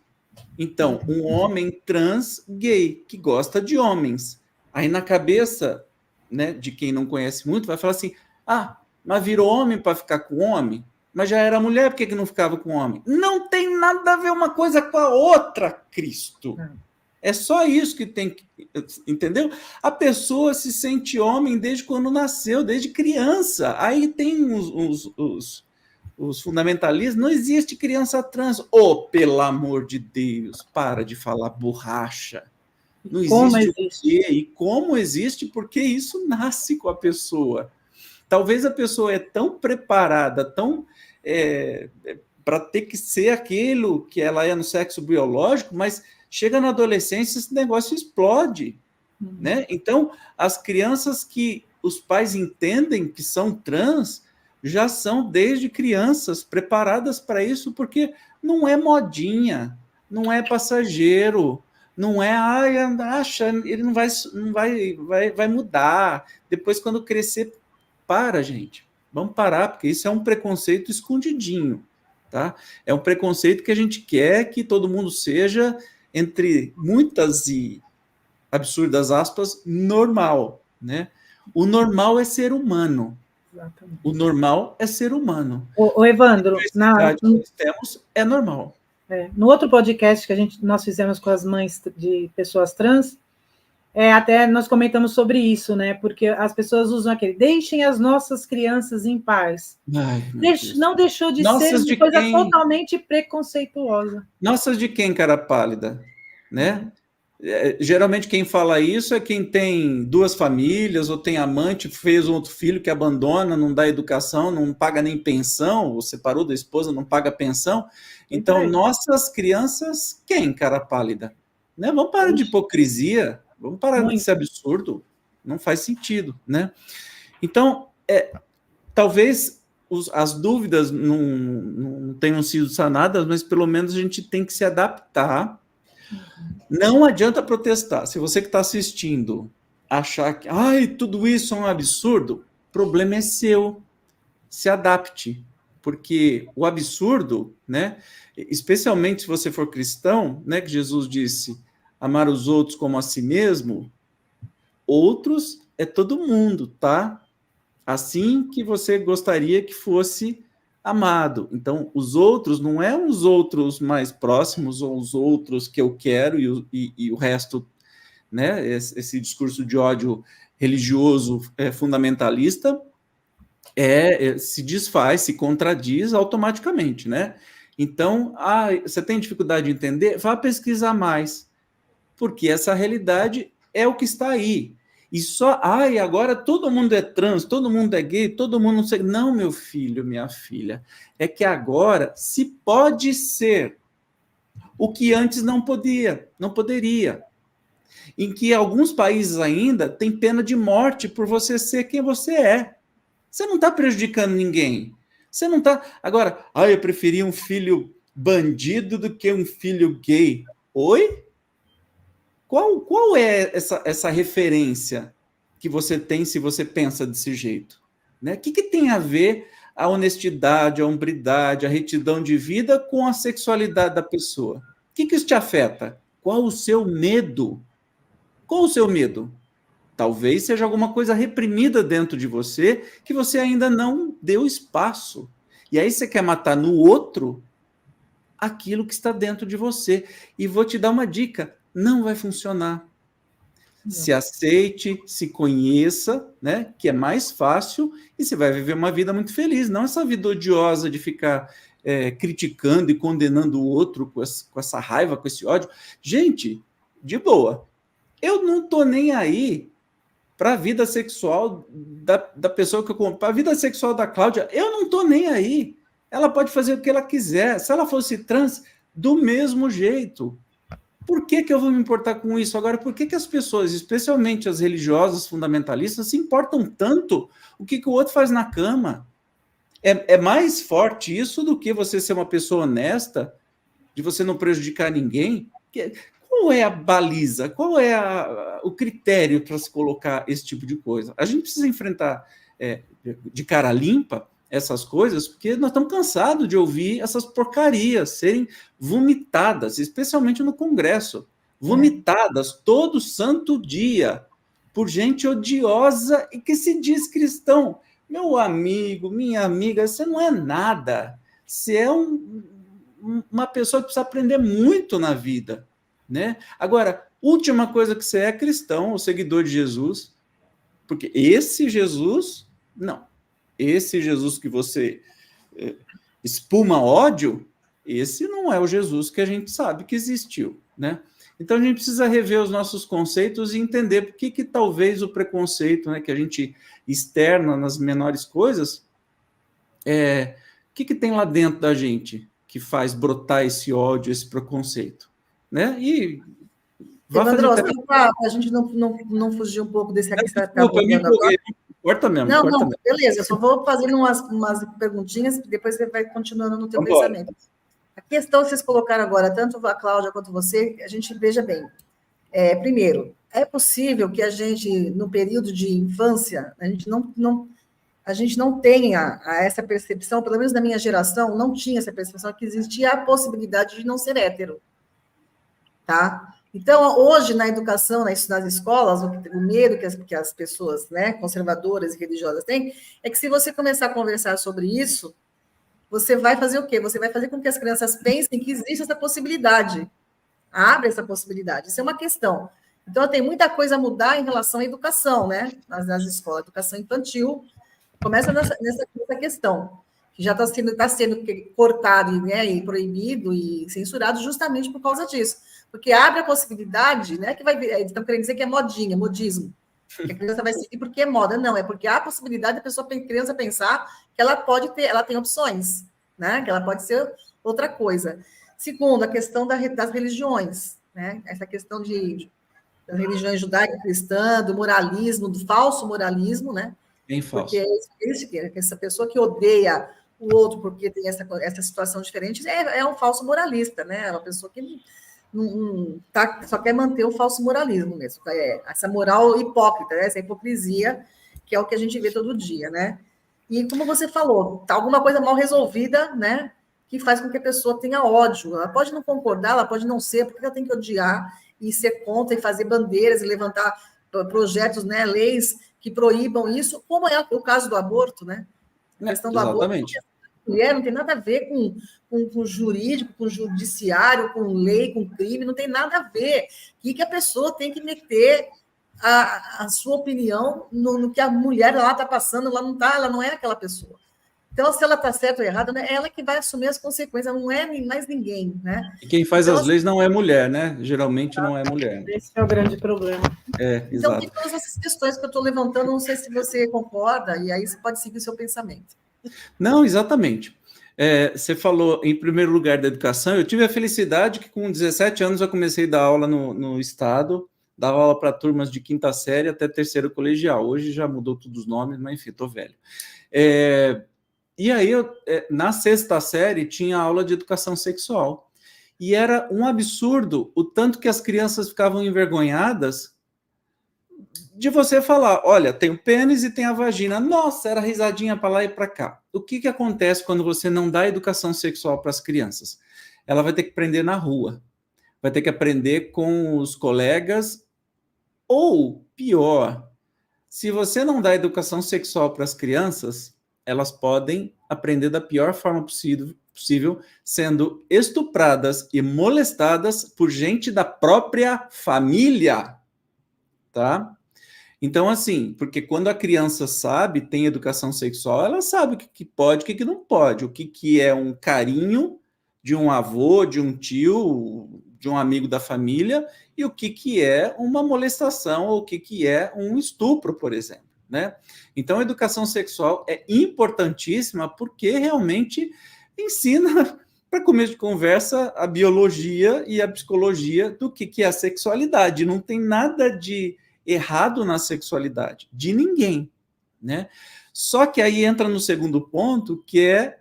Então, um homem trans gay que gosta de homens. Aí na cabeça, né, de quem não conhece muito, vai falar assim: ah, mas virou homem para ficar com homem? Mas já era mulher, por que não ficava com homem? Não tem nada a ver uma coisa com a outra, Cristo. É só isso que tem que... Entendeu? A pessoa se sente homem desde quando nasceu, desde criança. Aí tem os fundamentalistas, não existe criança trans. Oh, pelo amor de Deus, para de falar borracha. Não existe. E como existe? Porque isso nasce com a pessoa. Talvez a pessoa é tão preparada, tão para ter que ser aquilo que ela é no sexo biológico, mas chega na adolescência, esse negócio explode. Né? Então, as crianças que os pais entendem que são trans já são, desde crianças, preparadas para isso, porque não é modinha, não é passageiro, não é, acha, ele não vai mudar. Depois, quando crescer, gente. Vamos parar, porque isso é um preconceito escondidinho. Tá? É um preconceito que a gente quer que todo mundo seja, entre muitas e absurdas aspas, normal, né? O normal é ser humano. Exatamente. O normal é ser humano. O Evandro, que nós temos é normal. No outro podcast que nós fizemos com as mães de pessoas trans, até nós comentamos sobre isso, né? Porque as pessoas usam aquele, deixem as nossas crianças em paz. Não deixou de ser uma coisa totalmente preconceituosa. Nossas de quem, cara pálida? Né? Geralmente quem fala isso é quem tem duas famílias, ou tem amante, fez um outro filho que abandona, não dá educação, não paga nem pensão, ou separou da esposa, não paga pensão. Então, nossas crianças, quem, cara pálida? Né? Vamos parar de hipocrisia. Vamos parar desse absurdo, não faz sentido, né? Então, talvez as dúvidas não tenham sido sanadas, mas pelo menos a gente tem que se adaptar. Não adianta protestar. Se você que está assistindo achar que tudo isso é um absurdo, o problema é seu. Se adapte, porque o absurdo, né? Especialmente se você for cristão, né? Que Jesus disse: amar os outros como a si mesmo, outros é todo mundo, tá? Assim que você gostaria que fosse amado. Então, os outros não é os outros mais próximos ou os outros que eu quero e o resto, né? Esse discurso de ódio religioso fundamentalista se desfaz, se contradiz automaticamente, né? Então, você tem dificuldade de entender? Vá pesquisar mais. Porque essa realidade é o que está aí. E só, agora todo mundo é trans, todo mundo é gay, todo mundo não sei. Não, meu filho, minha filha, é que agora se pode ser o que antes não poderia. Em que alguns países ainda têm pena de morte por você ser quem você é. Você não está prejudicando ninguém. Você não está... Agora, eu preferia um filho bandido do que um filho gay. Oi? Qual é essa referência que você tem se você pensa desse jeito? Né? O que tem a ver a honestidade, a hombridade, a retidão de vida com a sexualidade da pessoa? O que isso te afeta? Qual o seu medo? Qual o seu medo? Talvez seja alguma coisa reprimida dentro de você que você ainda não deu espaço. E aí você quer matar no outro aquilo que está dentro de você. E vou te dar uma dica: não vai funcionar. Não. Se aceite, se conheça, né? Que é mais fácil, e você vai viver uma vida muito feliz. Não essa vida odiosa de ficar criticando e condenando o outro com essa raiva, com esse ódio. Gente, de boa. Eu não estou nem aí para a vida sexual da pessoa que eu compro. Para a vida sexual da Cláudia, eu não estou nem aí. Ela pode fazer o que ela quiser. Se ela fosse trans, do mesmo jeito. Por que eu vou me importar com isso? Agora, por que as pessoas, especialmente as religiosas fundamentalistas, se importam tanto o que o outro faz na cama? É mais forte isso do que você ser uma pessoa honesta de você não prejudicar ninguém, qual é a baliza, qual é o critério para se colocar esse tipo de coisa? A gente precisa enfrentar de cara limpa essas coisas, porque nós estamos cansados de ouvir essas porcarias serem vomitadas, especialmente no Congresso, vomitadas todo santo dia, por gente odiosa e que se diz cristão. Meu amigo, minha amiga, você não é nada. Você é uma pessoa que precisa aprender muito na vida, né? Agora, última coisa que você é cristão, o seguidor de Jesus, porque esse Jesus, não. Esse Jesus que você espuma ódio, esse não é o Jesus que a gente sabe que existiu, né? Então a gente precisa rever os nossos conceitos e entender por que talvez o preconceito, né, que a gente externa nas menores coisas, o que tem lá dentro da gente que faz brotar esse ódio, esse preconceito, né? E Evandro, para a gente não fugir um pouco desse que você está abordando agora. Corta mesmo. Beleza, eu só vou fazendo umas perguntinhas, depois você vai continuando no teu pensamento. A questão que vocês colocaram agora, tanto a Cláudia quanto você, a gente veja bem. Primeiro, é possível que a gente, no período de infância, a gente não tenha essa percepção, pelo menos na minha geração, não tinha essa percepção que existia a possibilidade de não ser hétero. Tá? Então, hoje, na educação, nas escolas, o medo que as pessoas, né, conservadoras e religiosas têm é que se você começar a conversar sobre isso, você vai fazer o quê? Você vai fazer com que as crianças pensem que existe essa possibilidade. Abre essa possibilidade. Isso é uma questão. Então, tem muita coisa a mudar em relação à educação, né? Nas escolas, educação infantil, começa nessa questão, que já está sendo cortado, né, e proibido e censurado justamente por causa disso. Porque abre a possibilidade, né, que eles estão querendo dizer que é modinha, modismo, que a criança vai seguir porque é moda. Não, é porque há a possibilidade da criança pensar que ela tem opções, né, que ela pode ser outra coisa. Segundo, a questão das religiões, né, essa questão das religiões judaico-cristã, do moralismo, do falso moralismo, né, bem falso. Porque essa pessoa que odeia o outro porque tem essa situação diferente é um falso moralista, né? É uma pessoa que só quer manter o falso moralismo mesmo. Essa moral hipócrita, né? Essa hipocrisia, que é o que a gente vê todo dia, né? E como você falou, tá alguma coisa mal resolvida, né? Que faz com que a pessoa tenha ódio. Ela pode não concordar, ela pode não ser, porque ela tem que odiar e ser contra e fazer bandeiras e levantar projetos, né? Leis que proíbam isso, como é o caso do aborto, né? A questão do exatamente. Aborto, mulher não tem nada a ver com jurídico, com judiciário, com lei, com crime, não tem nada a ver. E que a pessoa tem que meter a sua opinião no que a mulher lá está passando, ela não é aquela pessoa. Então, se ela está certa ou errada, né, é ela que vai assumir as consequências, não é mais ninguém, né? E quem faz as leis não é mulher, né? Geralmente não é mulher. Esse é o grande problema. Então, exato. tem todas essas questões que eu estou levantando, não sei se você concorda, e aí você pode seguir o seu pensamento. Não, exatamente. Você falou, em primeiro lugar, da educação. Eu tive a felicidade que, com 17 anos, eu comecei a dar aula no Estado, dava aula para turmas de quinta série até terceiro colegial. Hoje já mudou todos os nomes, mas enfim, estou velho. E aí, na sexta série, tinha aula de educação sexual. E era um absurdo o tanto que as crianças ficavam envergonhadas de você falar, olha, tem o pênis e tem a vagina. Nossa, era risadinha para lá e para cá. O que acontece quando você não dá educação sexual para as crianças? Ela vai ter que aprender na rua, vai ter que aprender com os colegas, ou pior, se você não dá educação sexual para as crianças, elas podem aprender da pior forma possível, sendo estupradas e molestadas por gente da própria família, tá? Então, assim, porque quando a criança sabe, tem educação sexual, ela sabe o que pode e o que não pode, o que é um carinho de um avô, de um tio, de um amigo da família, e o que é uma molestação, ou o que é um estupro, por exemplo, né? Então, a educação sexual é importantíssima porque realmente ensina, para começo de conversa, a biologia e a psicologia do que é a sexualidade. Não tem nada de errado na sexualidade de ninguém, né? Só que aí entra no segundo ponto, que é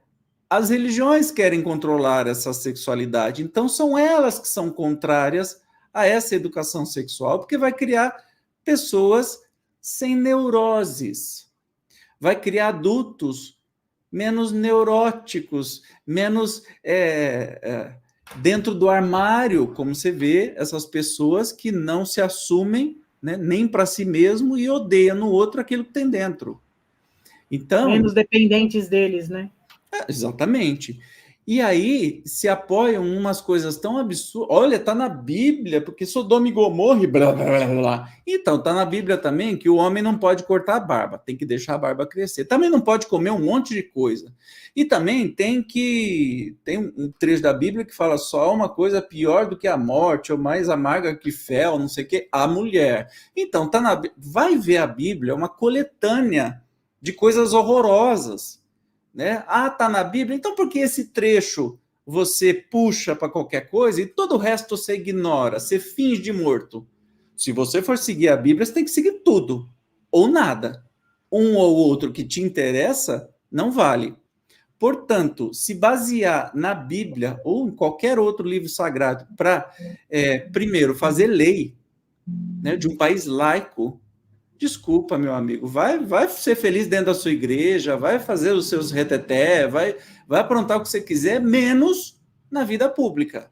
as religiões querem controlar essa sexualidade, então são elas que são contrárias a essa educação sexual, porque vai criar pessoas sem neuroses, vai criar adultos menos neuróticos, menos dentro do armário, como você vê, essas pessoas que não se assumem, né, nem para si mesmo e odeiam no outro aquilo que tem dentro. Então, menos dependentes deles, né? Exatamente. E aí se apoiam em umas coisas tão absurdas. Olha, está na Bíblia, porque Sodoma e Gomorra, blá, blá, blá, blá. Então, está na Bíblia também que o homem não pode cortar a barba, tem que deixar a barba crescer. Também não pode comer um monte de coisa. E também tem um trecho da Bíblia que fala só uma coisa pior do que a morte, ou mais amarga que fel, não sei o quê, a mulher. Então, vai ver a Bíblia, é uma coletânea de coisas horrorosas. Né? Ah, tá na Bíblia, então por que esse trecho você puxa para qualquer coisa e todo o resto você ignora, você finge de morto? Se você for seguir a Bíblia, você tem que seguir tudo, ou nada. Um ou outro que te interessa, não vale. Portanto, se basear na Bíblia ou em qualquer outro livro sagrado para, primeiro, fazer lei, né, de um país laico, desculpa, meu amigo, vai ser feliz dentro da sua igreja, vai fazer os seus reteté, vai aprontar o que você quiser, menos na vida pública.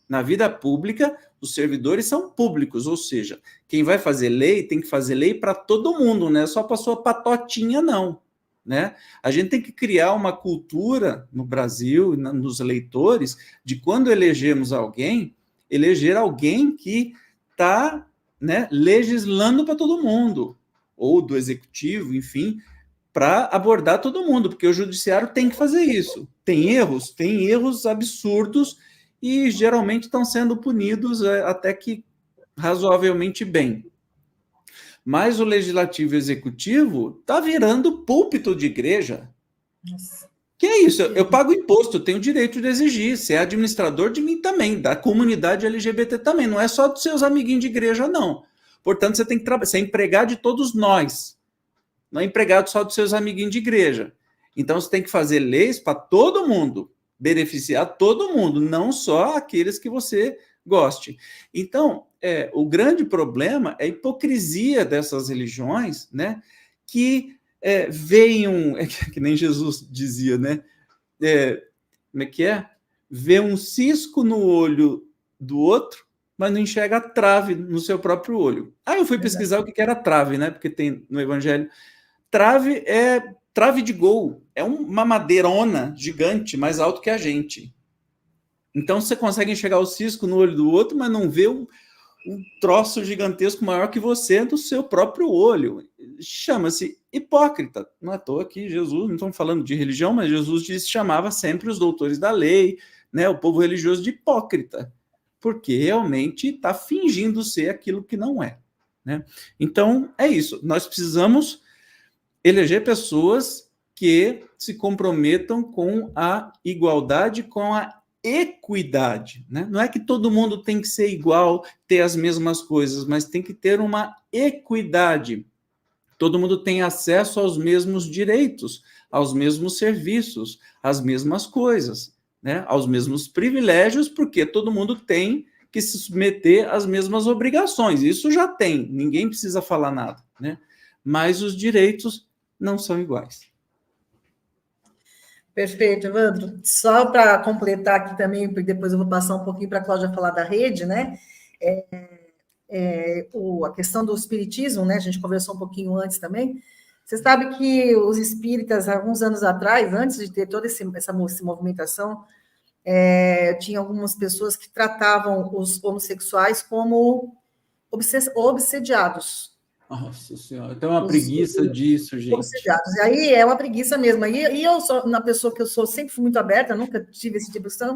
Na vida pública, os servidores são públicos, ou seja, quem vai fazer lei tem que fazer lei para todo mundo, não é só para sua patotinha, não. Né? A gente tem que criar uma cultura no Brasil, nos eleitores, de quando elegemos alguém, eleger alguém que está, né, legislando para todo mundo, ou do executivo, enfim, para abordar todo mundo, porque o judiciário tem que fazer isso. Tem erros absurdos e geralmente estão sendo punidos até que razoavelmente bem. Mas o legislativo e o executivo está virando púlpito de igreja. Nossa. Que é isso? Eu pago imposto, eu tenho o direito de exigir. Você é administrador de mim também, da comunidade LGBT também. Não é só dos seus amiguinhos de igreja, não. Portanto, você tem que você é empregado de todos nós. Não é empregado só dos seus amiguinhos de igreja. Então, você tem que fazer leis para todo mundo, beneficiar todo mundo, não só aqueles que você goste. Então, o grande problema é a hipocrisia dessas religiões, né, que veem que nem Jesus dizia, né? Como é que é? Vê um cisco no olho do outro, mas não enxerga a trave no seu próprio olho. Aí eu fui pesquisar o que era trave, né? Porque tem no Evangelho. Trave é trave de gol, é uma madeirona gigante, mais alto que a gente. Então você consegue enxergar o cisco no olho do outro, mas não vê um troço gigantesco maior que você do seu próprio olho. Chama-se hipócrita. Não é à toa que Jesus, não estamos falando de religião, mas Jesus chamava sempre os doutores da lei, né, o povo religioso de hipócrita, porque realmente está fingindo ser aquilo que não é. Né? Então, é isso. Nós precisamos eleger pessoas que se comprometam com a igualdade, com a equidade, né? Não é que todo mundo tem que ser igual, ter as mesmas coisas, mas tem que ter uma equidade. Todo mundo tem acesso aos mesmos direitos, aos mesmos serviços, às mesmas coisas, né? Aos mesmos privilégios, porque todo mundo tem que se submeter às mesmas obrigações. Isso já tem, ninguém precisa falar nada, né? Mas os direitos não são iguais. Perfeito, Evandro. Só para completar aqui também, porque depois eu vou passar um pouquinho para a Cláudia falar da rede, né? A questão do espiritismo, né? A gente conversou um pouquinho antes também. Você sabe que os espíritas, alguns anos atrás, antes de ter toda essa movimentação, tinha algumas pessoas que tratavam os homossexuais como obsediados. Nossa Senhora, tem uma preguiça disso, gente. Obsediados. E aí é uma preguiça mesmo. E eu sou uma pessoa que eu sou sempre fui muito aberta, nunca tive esse tipo de questão.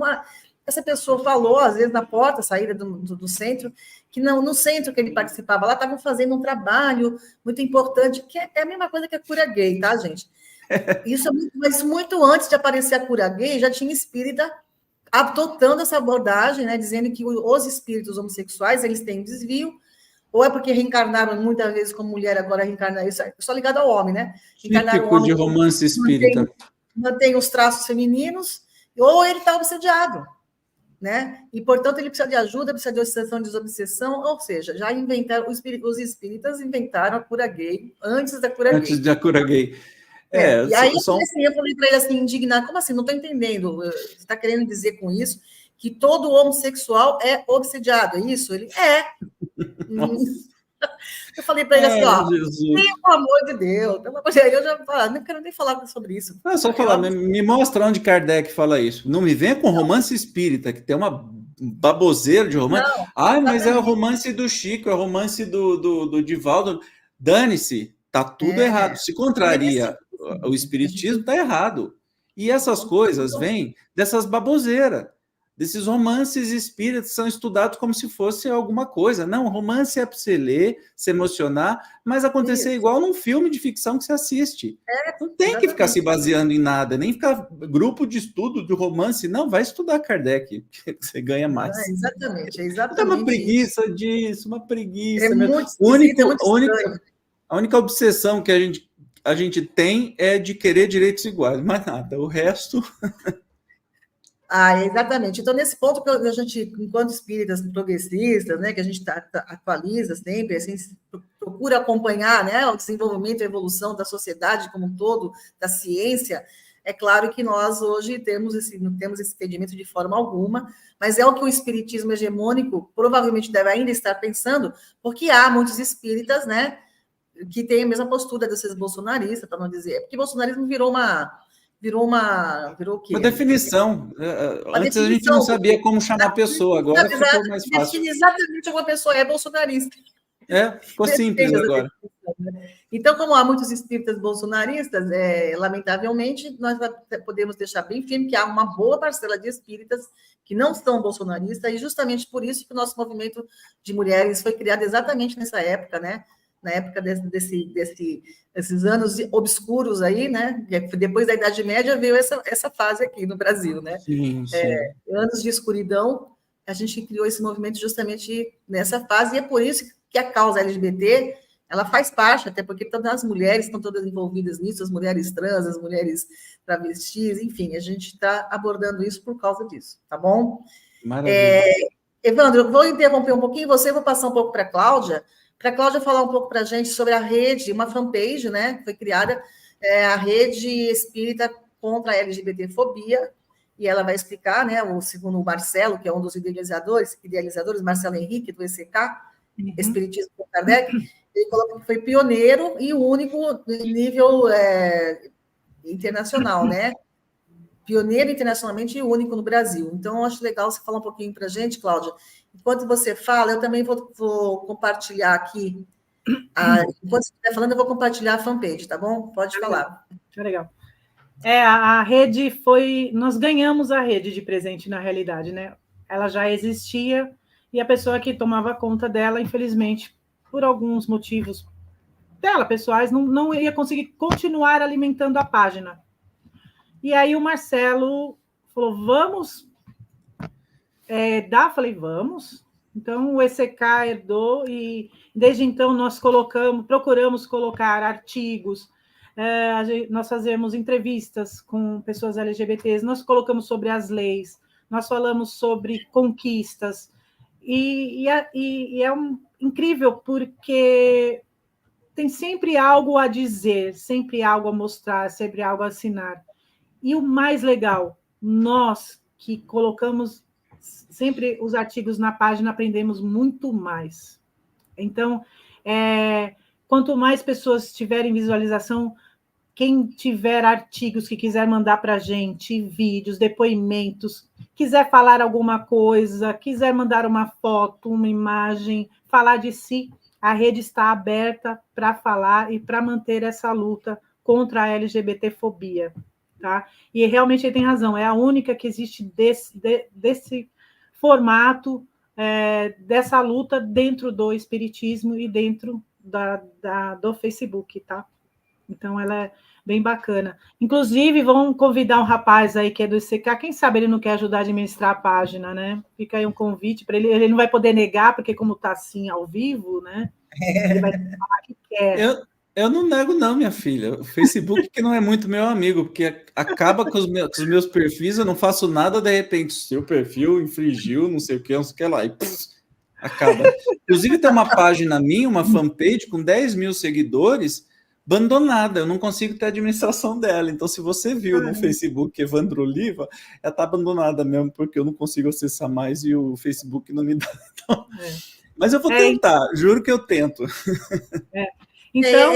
Essa pessoa falou, às vezes, na porta, saída do centro, que não, no centro que ele participava lá, estavam fazendo um trabalho muito importante, que é a mesma coisa que a cura gay, tá, gente? Mas muito antes de aparecer a cura gay, já tinha espírita adotando essa abordagem, né, dizendo que os espíritos homossexuais eles têm desvio, ou é porque reencarnaram muitas vezes como mulher, agora reencarnaram, isso é só ligado ao homem, né? Típico de romance espírita. mantém os traços femininos, ou ele está obsediado, né? E, portanto, ele precisa de ajuda, precisa de obsessão, desobsessão, ou seja, já inventaram, os espíritas inventaram a cura gay antes da cura gay. Antes da cura gay. E aí eu falei para ele assim, indignado, como assim? Não estou entendendo. Você está querendo dizer com isso que todo homossexual é obsediado, é isso? Ele é. Eu falei para ele assim, ó, pelo amor de Deus. Aí eu já falei, não quero nem falar sobre isso. É só falar, me mostra onde Kardec fala isso. Não me venha com romance espírita, que tem uma baboseira de romance. Mas é o romance do Chico, é o romance do Divaldo. Dane-se, tá tudo errado. Se contraria o espiritismo, tá errado. E essas coisas vêm dessas baboseiras, desses romances espíritas, são estudados como se fosse alguma coisa. Não, romance é para você ler, se emocionar, mas acontecer igual num filme de ficção que você assiste. Não tem que ficar se baseando em nada, nem ficar grupo de estudo de romance. Não, vai estudar Kardec, que você ganha mais. Exatamente. É uma preguiça disso, uma preguiça. É muito a única obsessão que a gente tem é de querer direitos iguais, mais nada. O resto... Exatamente. Então, nesse ponto que a gente, enquanto espíritas progressistas, né, que a gente atualiza sempre, assim, procura acompanhar, né, o desenvolvimento e a evolução da sociedade como um todo, da ciência, é claro que nós hoje não temos esse entendimento de forma alguma, mas é o que o espiritismo hegemônico provavelmente deve ainda estar pensando, porque há muitos espíritas, né, que têm a mesma postura desses bolsonaristas, para não dizer, porque o bolsonarismo virou o quê? Uma definição. Antes a gente não sabia como chamar a pessoa, agora ficou mais fácil. Define exatamente uma pessoa é bolsonarista. Ficou simples agora. Então, como há muitos espíritas bolsonaristas, lamentavelmente, nós podemos deixar bem firme que há uma boa parcela de espíritas que não são bolsonaristas, e justamente por isso que o nosso movimento de mulheres foi criado exatamente nessa época, né? Na época desses anos obscuros aí, né? Depois da Idade Média veio essa fase aqui no Brasil, né? Sim. Anos de escuridão, a gente criou esse movimento justamente nessa fase, e é por isso que a causa LGBT, ela faz parte, até porque todas as mulheres estão todas envolvidas nisso, as mulheres trans, as mulheres travestis, enfim, a gente está abordando isso por causa disso, tá bom? Maravilha. Evandro, eu vou interromper um pouquinho você, vou passar um pouco para a Cláudia falar um pouco para a gente sobre a rede, uma fanpage, né? Foi criada a Rede Espírita contra a LGBTfobia, e ela vai explicar, né? Segundo o Marcelo, que é um dos idealizadores, Marcelo Henrique, do ECK, Espiritismo com Kardec, ele colocou que foi pioneiro e o único em nível internacional, né? Pioneiro internacionalmente e único no Brasil. Então, eu acho legal você falar um pouquinho para a gente, Cláudia. Enquanto você fala, eu também vou compartilhar aqui. Enquanto você estiver falando, eu vou compartilhar a fanpage, tá bom? Pode falar. Legal. A rede foi... Nós ganhamos a rede de presente, na realidade, né? Ela já existia e a pessoa que tomava conta dela, infelizmente, por alguns motivos dela, pessoais, não ia conseguir continuar alimentando a página. E aí o Marcelo falou, vamos... Falei, vamos. Então, o ECK herdou e, desde então, nós procuramos colocar artigos, nós fazemos entrevistas com pessoas LGBTs, nós colocamos sobre as leis, nós falamos sobre conquistas, e é incrível, porque tem sempre algo a dizer, sempre algo a mostrar, sempre algo a assinar. E o mais legal, nós que colocamos sempre os artigos na página, aprendemos muito mais. Então, quanto mais pessoas tiverem visualização, quem tiver artigos que quiser mandar para a gente, vídeos, depoimentos, quiser falar alguma coisa, quiser mandar uma foto, uma imagem, falar de si, a rede está aberta para falar e para manter essa luta contra a LGBTfobia. Tá? E realmente ele tem razão, é a única que existe desse formato, dessa luta dentro do espiritismo e dentro do Facebook, tá? Então ela é bem bacana. Inclusive, vamos convidar um rapaz aí que é do ICK, quem sabe ele não quer ajudar a administrar a página, né? Fica aí um convite para ele não vai poder negar, porque como está assim ao vivo, né? Ele vai falar que quer. Eu não nego, não, minha filha. O Facebook que não é muito meu amigo, porque acaba com os meus perfis, eu não faço nada, de repente, seu perfil infringiu, não sei o que lá, e acaba. Inclusive, tem uma página minha, uma fanpage, com 10 mil seguidores, abandonada. Eu não consigo ter a administração dela. Então, se você viu no Facebook Evandro Oliva, ela está abandonada mesmo, porque eu não consigo acessar mais e o Facebook não me dá. Então, mas eu vou tentar, juro que eu tento. Então,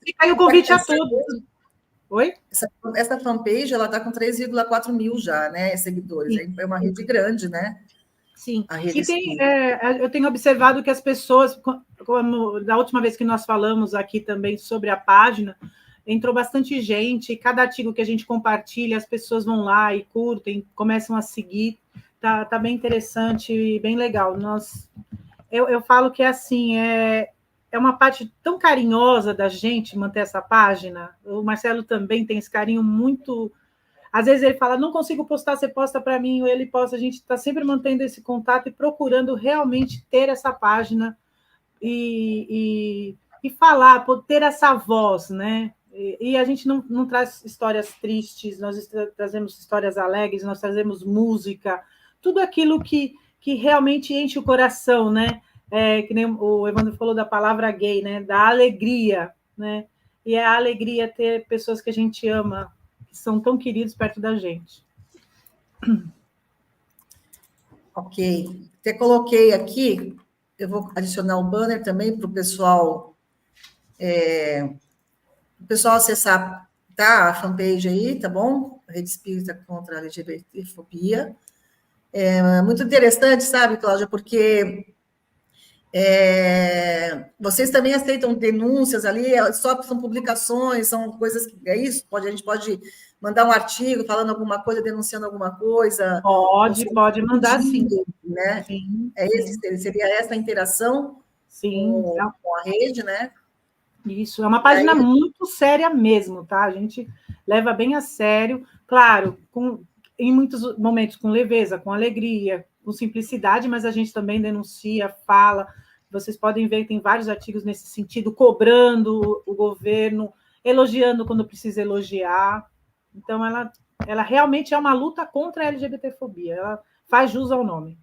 fica aí o convite a todos. Oi? Essa fanpage, ela está com 3,4 mil já, né, seguidores. Sim. É uma rede grande, né? Sim. Eu tenho observado que as pessoas, como da última vez que nós falamos aqui também sobre a página, entrou bastante gente, e cada artigo que a gente compartilha, as pessoas vão lá e curtem, começam a seguir. Tá bem interessante e bem legal. Eu falo que assim, é uma parte tão carinhosa da gente manter essa página. O Marcelo também tem esse carinho muito... Às vezes ele fala, não consigo postar, você posta para mim, ou ele posta. A gente está sempre mantendo esse contato e procurando realmente ter essa página e falar, ter essa voz, né? E a gente não traz histórias tristes, nós trazemos histórias alegres, nós trazemos música, tudo aquilo que realmente enche o coração, né? Que nem o Evandro falou da palavra gay, né? Da alegria, né? E é a alegria ter pessoas que a gente ama, que são tão queridos perto da gente. Ok. Até coloquei aqui, eu vou adicionar o banner também para o pessoal acessar, tá? A fanpage aí, tá bom? Rede Espírita contra a LGBTfobia. É muito interessante, sabe, Cláudia, porque vocês também aceitam denúncias ali, só são publicações, são coisas que é isso? A gente pode mandar um artigo falando alguma coisa, denunciando alguma coisa? Pode mandar, sim. Né? Sim, seria essa a interação com a rede, né? Isso, é uma página muito séria mesmo, tá? A gente leva bem a sério, claro, em muitos momentos com leveza, com alegria, com simplicidade, mas a gente também denuncia, fala. Vocês podem ver que tem vários artigos nesse sentido, cobrando o governo, elogiando quando precisa elogiar. Então, ela realmente é uma luta contra a LGBTfobia, ela faz jus ao nome.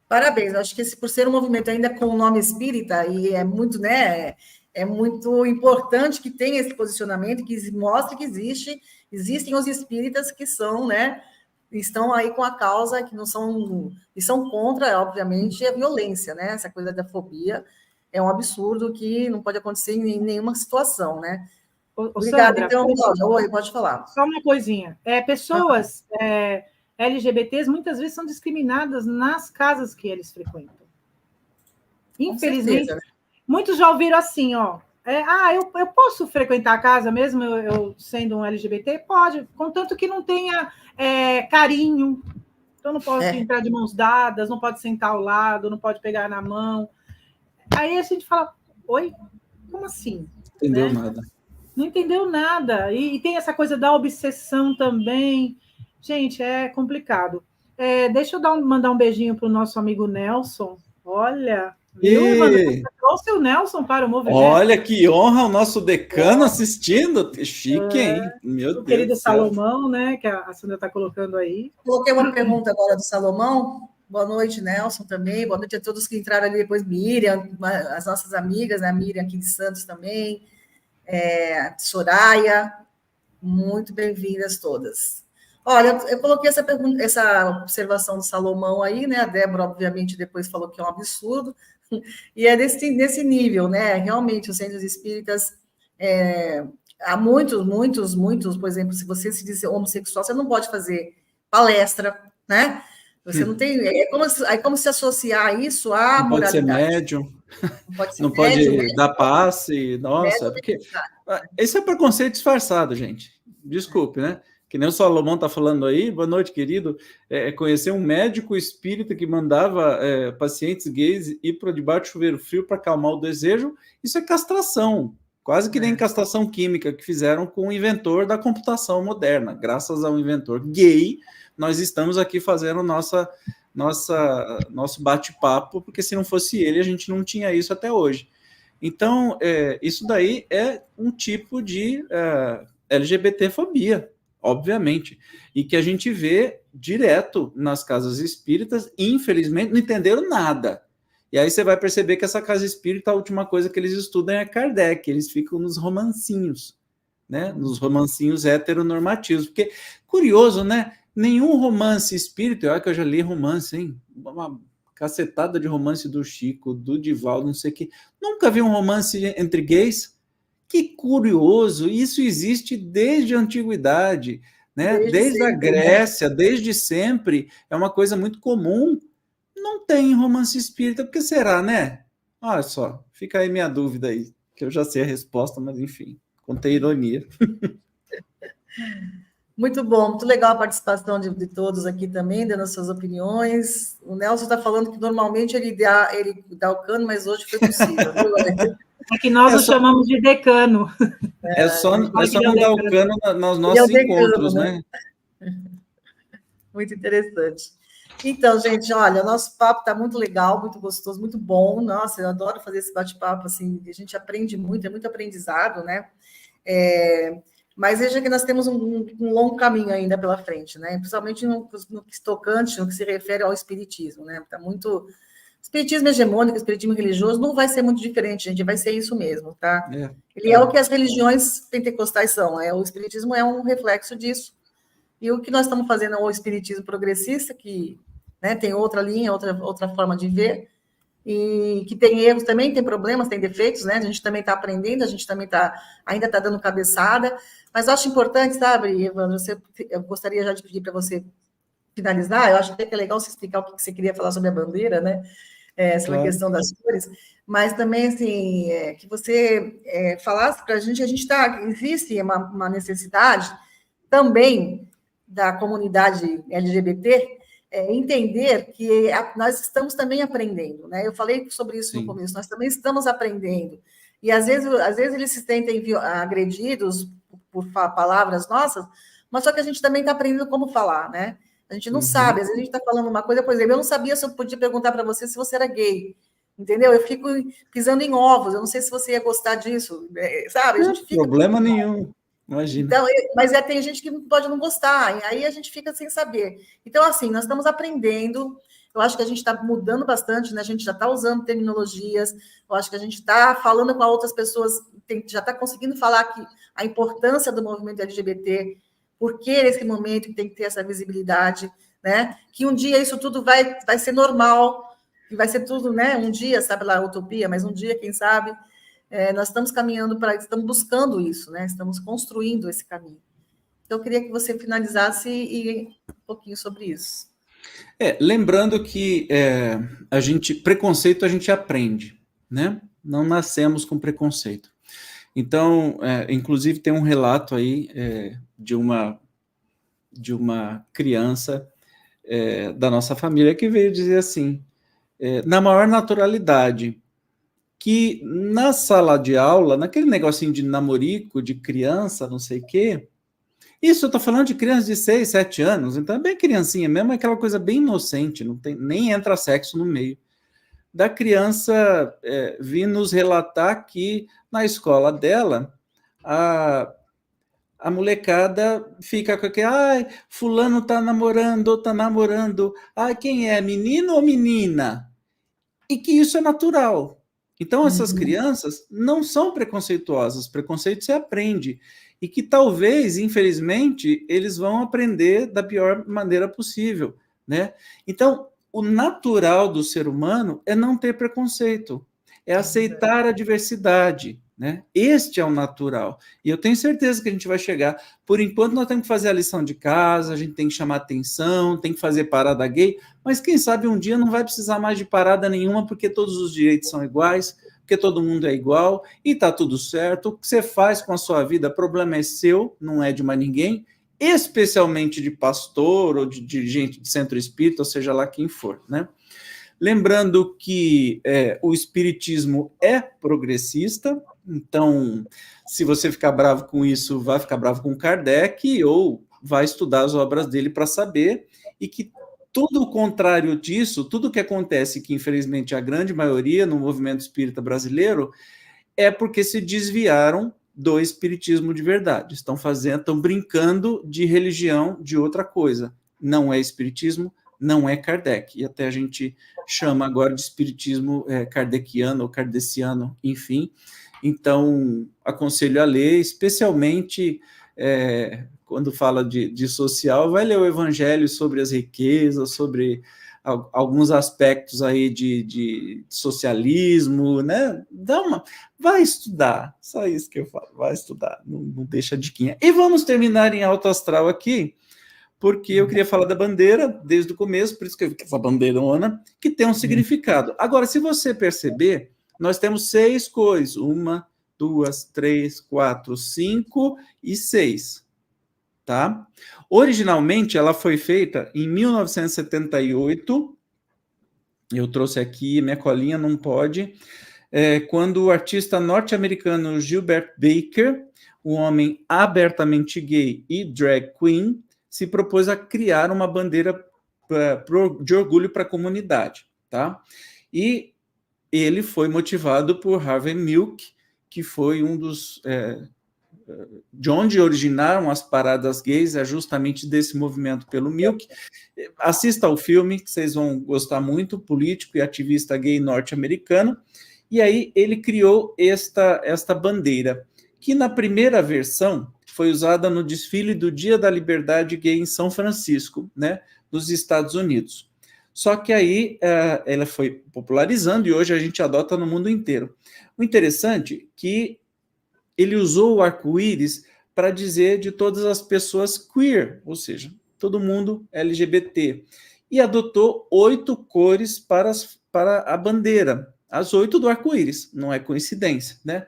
Parabéns, acho que por ser um movimento ainda com o nome espírita, e é muito, né? É muito importante que tenha esse posicionamento, que mostre que existem os espíritas que são, né? Estão aí com a causa, que não são, e são contra, obviamente, a violência, né? Essa coisa da fobia é um absurdo que não pode acontecer em nenhuma situação, né? Obrigada, então, Cláudia. Oi, pode falar. Só uma coisinha. Pessoas LGBTs muitas vezes são discriminadas nas casas que eles frequentam. Infelizmente, muitos já ouviram assim, ó. Eu posso frequentar a casa mesmo eu sendo um LGBT? Pode, contanto que não tenha carinho. Então, não posso entrar de mãos dadas, não pode sentar ao lado, não pode pegar na mão. Aí a gente fala, oi? Como assim? Entendeu nada. Não entendeu nada. E tem essa coisa da obsessão também. Gente, é complicado. Deixa eu mandar um beijinho para o nosso amigo Nelson. Olha... Viu, Evandro? Trouxe o Nelson para o movimento. Olha que honra o nosso decano assistindo. Chique, hein? Meu Deus. O querido Salomão, né? Que a Sandra está colocando aí. Coloquei uma pergunta agora do Salomão. Boa noite, Nelson, também. Boa noite a todos que entraram ali depois. Miriam, as nossas amigas, né? Miriam aqui de Santos também. Soraya. Muito bem-vindas todas. Olha, eu coloquei essa observação do Salomão aí, né? A Débora, obviamente, depois falou que é um absurdo. E é nesse nível, né? Realmente, os centros espíritas, há muitos, por exemplo, se você se diz homossexual, você não pode fazer palestra, né? Você não tem. Como se associar isso à moralidade. Pode ser médium, não pode dar passe, nossa, porque esse é preconceito disfarçado, gente. Desculpe, né? Que nem o Salomão está falando aí, boa noite, querido, conhecer um médico espírita que mandava pacientes gays ir para debaixo do chuveiro frio para acalmar o desejo, isso é castração, quase que nem castração química que fizeram com o inventor da computação moderna. Graças ao inventor gay, nós estamos aqui fazendo nosso bate-papo, porque se não fosse ele, a gente não tinha isso até hoje. Então, isso daí é um tipo de LGBTfobia, obviamente, e que a gente vê direto nas casas espíritas, e infelizmente não entenderam nada. E aí você vai perceber que essa casa espírita, a última coisa que eles estudam é Kardec, eles ficam nos romancinhos, né? Nos romancinhos heteronormativos, porque, curioso, né? Nenhum romance espírita, olha que eu já li romance, hein? Uma cacetada de romance do Chico, do Divaldo, não sei o quê. Nunca vi um romance entre gays. Que curioso, isso existe desde a antiguidade, né? Desde a Grécia, desde sempre, é uma coisa muito comum. Não tem romance espírita, por que será, né? Olha só, fica aí minha dúvida aí, que eu já sei a resposta, mas enfim, contei ironia. Muito bom, muito legal a participação de todos aqui também, dando as suas opiniões. O Nelson está falando que normalmente ele dá o cano, mas hoje foi possível. É que nós o chamamos de decano. É só não dar o cano nos nossos encontros, né? Muito interessante. Então, gente, olha, o nosso papo está muito legal, muito gostoso, muito bom. Nossa, eu adoro fazer esse bate-papo, assim, a gente aprende muito, é muito aprendizado, né? Mas veja que nós temos um longo caminho ainda pela frente, né? Principalmente no que tocante, no que se refere ao espiritismo, né? Tá muito... Espiritismo hegemônico, espiritismo religioso, não vai ser muito diferente, gente, vai ser isso mesmo, tá? Ele é o que as religiões pentecostais são, o espiritismo é um reflexo disso. E o que nós estamos fazendo é o espiritismo progressista, que, né, tem outra linha, outra forma de ver, e que tem erros também, tem problemas, tem defeitos, né? A gente também está aprendendo, a gente também ainda está dando cabeçada, mas eu acho importante, sabe, Evandro, eu gostaria já de pedir para você finalizar, eu acho até que é legal você explicar o que você queria falar sobre a bandeira, né? Sobre a questão das cores, mas também, assim, que você falasse para a gente existe uma necessidade também da comunidade LGBT entender que nós estamos também aprendendo, né? Eu falei sobre isso no começo, nós também estamos aprendendo. E às vezes eles se sentem agredidos por palavras nossas, mas só que a gente também está aprendendo como falar, né? A gente não sabe, às vezes a gente está falando uma coisa, por exemplo, eu não sabia se eu podia perguntar para você se você era gay, entendeu? Eu fico pisando em ovos, eu não sei se você ia gostar disso, sabe? A gente fica... Problema nenhum. Imagina. Então, mas tem gente que pode não gostar, e aí a gente fica sem saber. Então, assim, nós estamos aprendendo, eu acho que a gente está mudando bastante, né? A gente já está usando terminologias, eu acho que a gente está falando com outras pessoas, já está conseguindo falar que a importância do movimento LGBT, porque nesse momento tem que ter essa visibilidade, né? Que um dia isso tudo vai ser normal, que vai ser tudo, né? Um dia, sabe lá, utopia, mas um dia, quem sabe... nós estamos caminhando estamos buscando isso, né? Estamos construindo esse caminho. Então, eu queria que você finalizasse um pouquinho sobre isso. Lembrando que preconceito a gente aprende, né? Não nascemos com preconceito. Então, inclusive tem um relato aí de uma criança da nossa família que veio dizer assim, na maior naturalidade, que na sala de aula, naquele negocinho de namorico, de criança, não sei o quê, isso eu estou falando de criança de 6, 7 anos, então é bem criancinha mesmo, é aquela coisa bem inocente, nem entra sexo no meio. Da criança vir nos relatar que na escola dela, a molecada fica com aquele, fulano tá namorando, quem é, menino ou menina? E que isso é natural. Então, essas crianças não são preconceituosas, preconceito se aprende, e que talvez, infelizmente, eles vão aprender da pior maneira possível, né? Então, o natural do ser humano é não ter preconceito, é aceitar a diversidade, né? Este é o natural. E eu tenho certeza que a gente vai chegar. Por enquanto, nós temos que fazer a lição de casa, a gente tem que chamar atenção, tem que fazer parada gay, mas quem sabe um dia não vai precisar mais de parada nenhuma, porque todos os direitos são iguais, porque todo mundo é igual, e está tudo certo. O que você faz com a sua vida, problema é seu, não é de mais ninguém, especialmente de pastor ou de dirigente de centro espírita, ou seja lá quem for, né? Lembrando que o espiritismo é progressista, então, se você ficar bravo com isso, vai ficar bravo com Kardec ou vai estudar as obras dele para saber, e que tudo o contrário disso, tudo que acontece, que infelizmente a grande maioria no movimento espírita brasileiro, é porque se desviaram do espiritismo de verdade. Estão brincando de religião de outra coisa. Não é espiritismo, não é Kardec. E até a gente chama agora de espiritismo kardeciano ou kardeciano, enfim. Então, aconselho a ler, especialmente quando fala de social, vai ler o Evangelho sobre as riquezas, sobre alguns aspectos aí de socialismo, né? Vai estudar, só isso que eu falo, vai estudar, não deixa diquinha. E vamos terminar em alto astral aqui, porque eu queria falar da bandeira desde o começo, por isso que eu essa bandeirona, que tem um significado. Agora, se você perceber, nós temos 6 cores, 1, 2, 3, 4, 5 e 6. Tá? Originalmente, ela foi feita em 1978, eu trouxe aqui, minha colinha não pode, quando o artista norte-americano Gilbert Baker, um homem abertamente gay e drag queen, se propôs a criar uma bandeira de orgulho para a comunidade. Tá? E ele foi motivado por Harvey Milk, que foi um dos... de onde originaram as paradas gays, é justamente desse movimento pelo Milk. Assista ao filme, que vocês vão gostar muito, político e ativista gay norte-americano, e aí ele criou esta bandeira, que na primeira versão foi usada no desfile do Dia da Liberdade Gay em São Francisco, né, nos Estados Unidos. Só que aí ela foi popularizando e hoje a gente adota no mundo inteiro. O interessante é que ele usou o arco-íris para dizer de todas as pessoas queer, ou seja, todo mundo LGBT, e adotou 8 cores para a bandeira, as 8 do arco-íris, não é coincidência, né?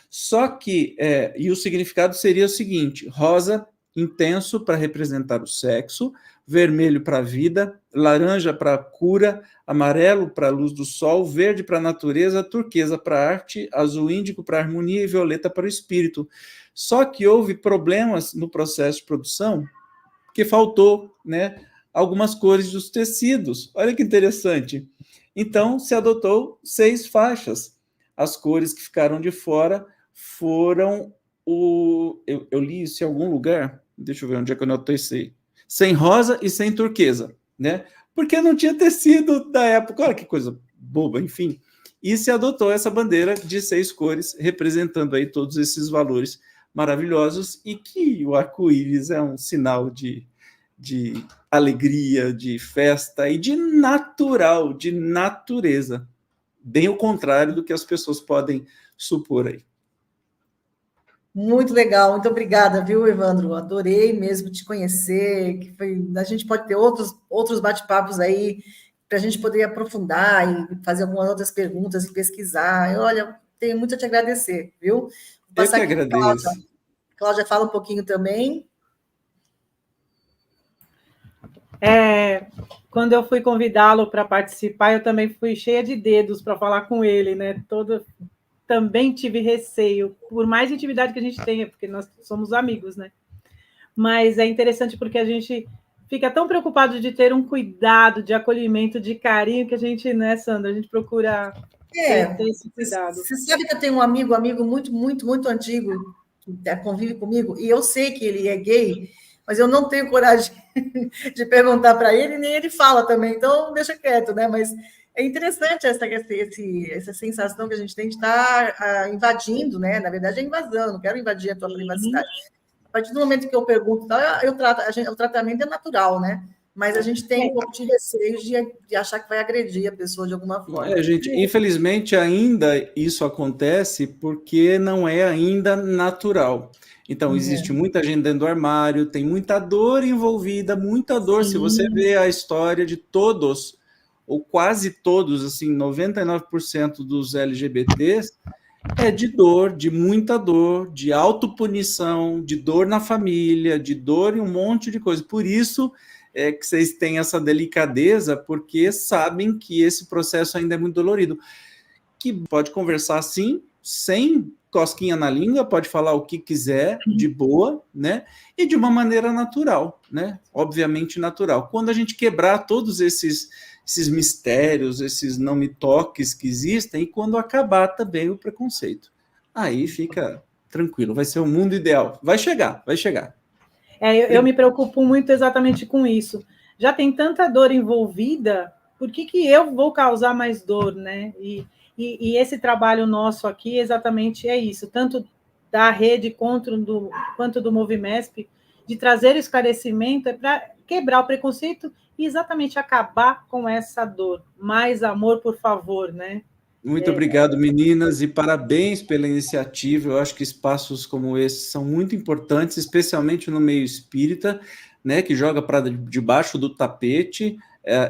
Só que, e o significado seria o seguinte: rosa, intenso, para representar o sexo, vermelho para a vida, laranja para a cura, amarelo para a luz do sol, verde para a natureza, turquesa para a arte, azul índico para a harmonia e violeta para o espírito. Só que houve problemas no processo de produção, que faltou, né, algumas cores dos tecidos. Olha que interessante. Então, se adotou 6 faixas. As cores que ficaram de fora foram eu li isso em algum lugar, deixa eu ver onde é que eu anotei isso aí. Sem rosa e sem turquesa, né? Porque não tinha tecido da época. Olha que coisa boba, enfim. E se adotou essa bandeira de 6 cores, representando aí todos esses valores maravilhosos, e que o arco-íris é um sinal de alegria, de festa e de natural, de natureza. Bem o contrário do que as pessoas podem supor aí. Muito legal, muito obrigada, viu, Evandro? Adorei mesmo te conhecer. A gente pode ter outros bate-papos aí para a gente poder aprofundar e fazer algumas outras perguntas e pesquisar. Olha, tenho muito a te agradecer, viu? Vou passar eu que agradeço. Cláudia, fala um pouquinho também. Quando eu fui convidá-lo para participar, eu também fui cheia de dedos para falar com ele, né? Também tive receio, por mais intimidade que a gente tenha, porque nós somos amigos, né? Mas é interessante porque a gente fica tão preocupado de ter um cuidado, de acolhimento, de carinho, que a gente, né, Sandra, a gente procura ter esse cuidado. Você sabe que eu tenho um amigo muito, muito, muito antigo, que convive comigo, e eu sei que ele é gay, mas eu não tenho coragem de perguntar para ele, nem ele fala também, então deixa quieto, né? Mas é interessante essa sensação que a gente tem de estar invadindo, né? Na verdade, é invasão, não quero invadir a tua privacidade. A partir do momento que eu pergunto, o tratamento é natural, né? Mas a gente tem um pouco de receio de achar que vai agredir a pessoa de alguma forma. Gente, infelizmente, ainda isso acontece porque não é ainda natural. Então, existe muita gente dentro do armário, tem muita dor envolvida, muita dor. Sim. Se você vê a história de todos, ou quase todos, assim, 99% dos LGBTs, é de dor, de muita dor, de autopunição, de dor na família, de dor em um monte de coisa. Por isso que vocês têm essa delicadeza, porque sabem que esse processo ainda é muito dolorido. Que pode conversar assim, sem cosquinha na língua, pode falar o que quiser, de boa, né? E de uma maneira natural, né? Obviamente natural. Quando a gente quebrar todos esses mistérios, esses não me toques que existem, e quando acabar também o preconceito. aí fica tranquilo, vai ser o mundo ideal. Vai chegar, vai chegar. Eu me preocupo muito exatamente com isso. Já tem tanta dor envolvida, por que eu vou causar mais dor, né? E esse trabalho nosso aqui exatamente é isso, tanto da rede quanto do Movimesp, de trazer esclarecimento é para quebrar o preconceito e exatamente acabar com essa dor. Mais amor, por favor, né? Muito obrigado, meninas, e parabéns pela iniciativa. Eu acho que espaços como esse são muito importantes, especialmente no meio espírita, né, que joga para debaixo do tapete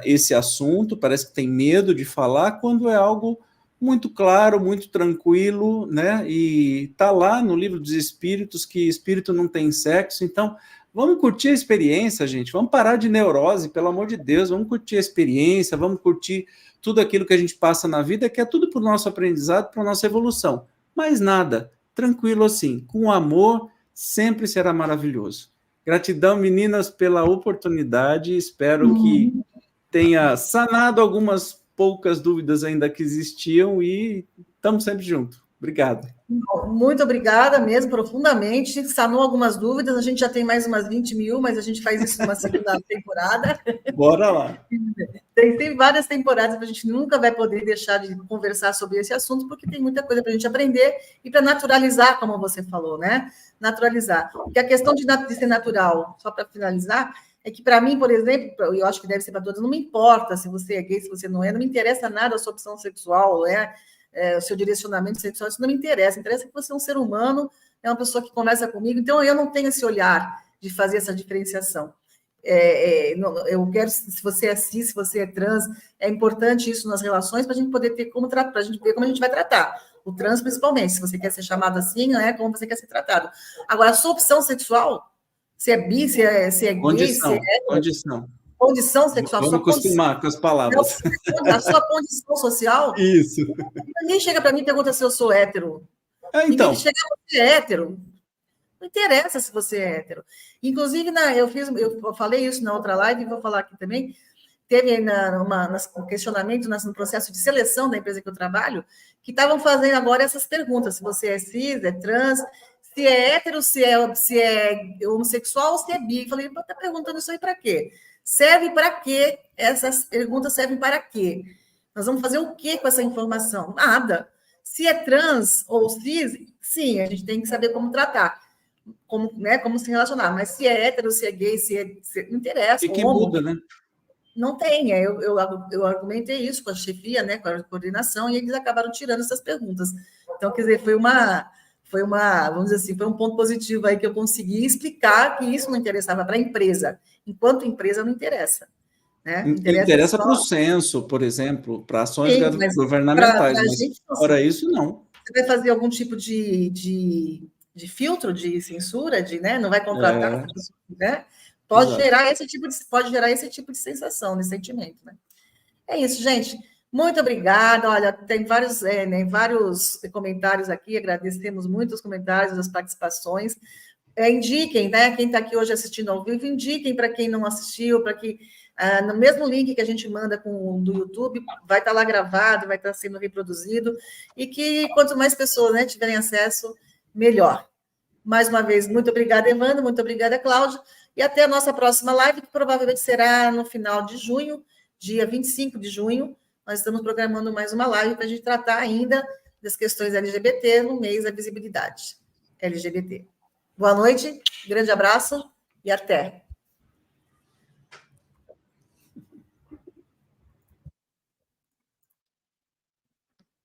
esse assunto, parece que tem medo de falar, quando é algo muito claro, muito tranquilo, né, e está lá no Livro dos Espíritos que espírito não tem sexo, então vamos curtir a experiência, gente, vamos parar de neurose, pelo amor de Deus, vamos curtir a experiência, vamos curtir tudo aquilo que a gente passa na vida, que é tudo para o nosso aprendizado, para a nossa evolução. Mais nada, tranquilo assim, com amor, sempre será maravilhoso. Gratidão, meninas, pela oportunidade, espero que tenha sanado algumas poucas dúvidas ainda que existiam e estamos sempre juntos. Obrigado. Muito obrigada mesmo, profundamente. Sanou algumas dúvidas, a gente já tem mais umas 20 mil, mas a gente faz isso numa segunda temporada. Bora lá. Tem várias temporadas que a gente nunca vai poder deixar de conversar sobre esse assunto, porque tem muita coisa para a gente aprender e para naturalizar, como você falou, né? Naturalizar. Porque a questão de ser natural, só para finalizar, é que para mim, por exemplo, eu acho que deve ser para todos, não me importa se você é gay, se você não é, não me interessa nada a sua opção sexual, o seu direcionamento sexual, isso não me interessa. Interessa que você é um ser humano, é uma pessoa que conversa comigo, então eu não tenho esse olhar de fazer essa diferenciação. Eu quero, se você é cis, se você é trans, é importante isso nas relações para a gente poder ter como tratar, para a gente ver como a gente vai tratar. O trans, principalmente, se você quer ser chamado assim, né, como você quer ser tratado. Agora, a sua opção sexual, se é bi, se é gay, se é condição sexual. Vamos acostumar com as palavras. A sua condição social. Isso. Ninguém chega para mim e pergunta se eu sou hétero. Então. Ninguém chega para você é hétero. Não interessa se você é hétero. Inclusive, eu falei isso na outra live e vou falar aqui também. Teve um questionamento no processo de seleção da empresa que eu trabalho, que estavam fazendo agora essas perguntas: se você é cis, é trans, se é hétero, se é homossexual ou se é bi. Eu falei, está perguntando isso aí para quê? Serve para quê? Essas perguntas servem para quê? Nós vamos fazer o quê com essa informação? Nada. Se é trans ou cis, sim, a gente tem que saber como tratar. Como se relacionar, mas se é hétero, se é gay, não interessa. E que muda, né? Não tem, eu argumentei isso com a chefia, né, com a coordenação, e eles acabaram tirando essas perguntas. Então, quer dizer, foi uma, vamos dizer assim, foi um ponto positivo aí que eu consegui explicar que isso não interessava para a empresa, enquanto empresa não interessa. Né? Interessa para o censo, por exemplo, para ações governamentais, mas fora isso, não. Você vai fazer algum tipo de filtro, de censura, né? Não vai contratar, né? Pode gerar esse tipo de sensação, de sentimento, né? É isso, gente. Muito obrigada. Olha, tem vários comentários aqui, agradecemos muito os comentários, as participações. Indiquem, né? Quem está aqui hoje assistindo ao vivo, indiquem para quem não assistiu, para que no mesmo link que a gente manda do YouTube, vai estar lá gravado, vai estar sendo reproduzido, e que quanto mais pessoas, né, tiverem acesso, melhor. Mais uma vez, muito obrigada, Evandro, muito obrigada, Cláudia, e até a nossa próxima live, que provavelmente será no final de junho, dia 25 de junho. Nós estamos programando mais uma live para a gente tratar ainda das questões LGBT no mês da visibilidade LGBT. Boa noite, grande abraço e até.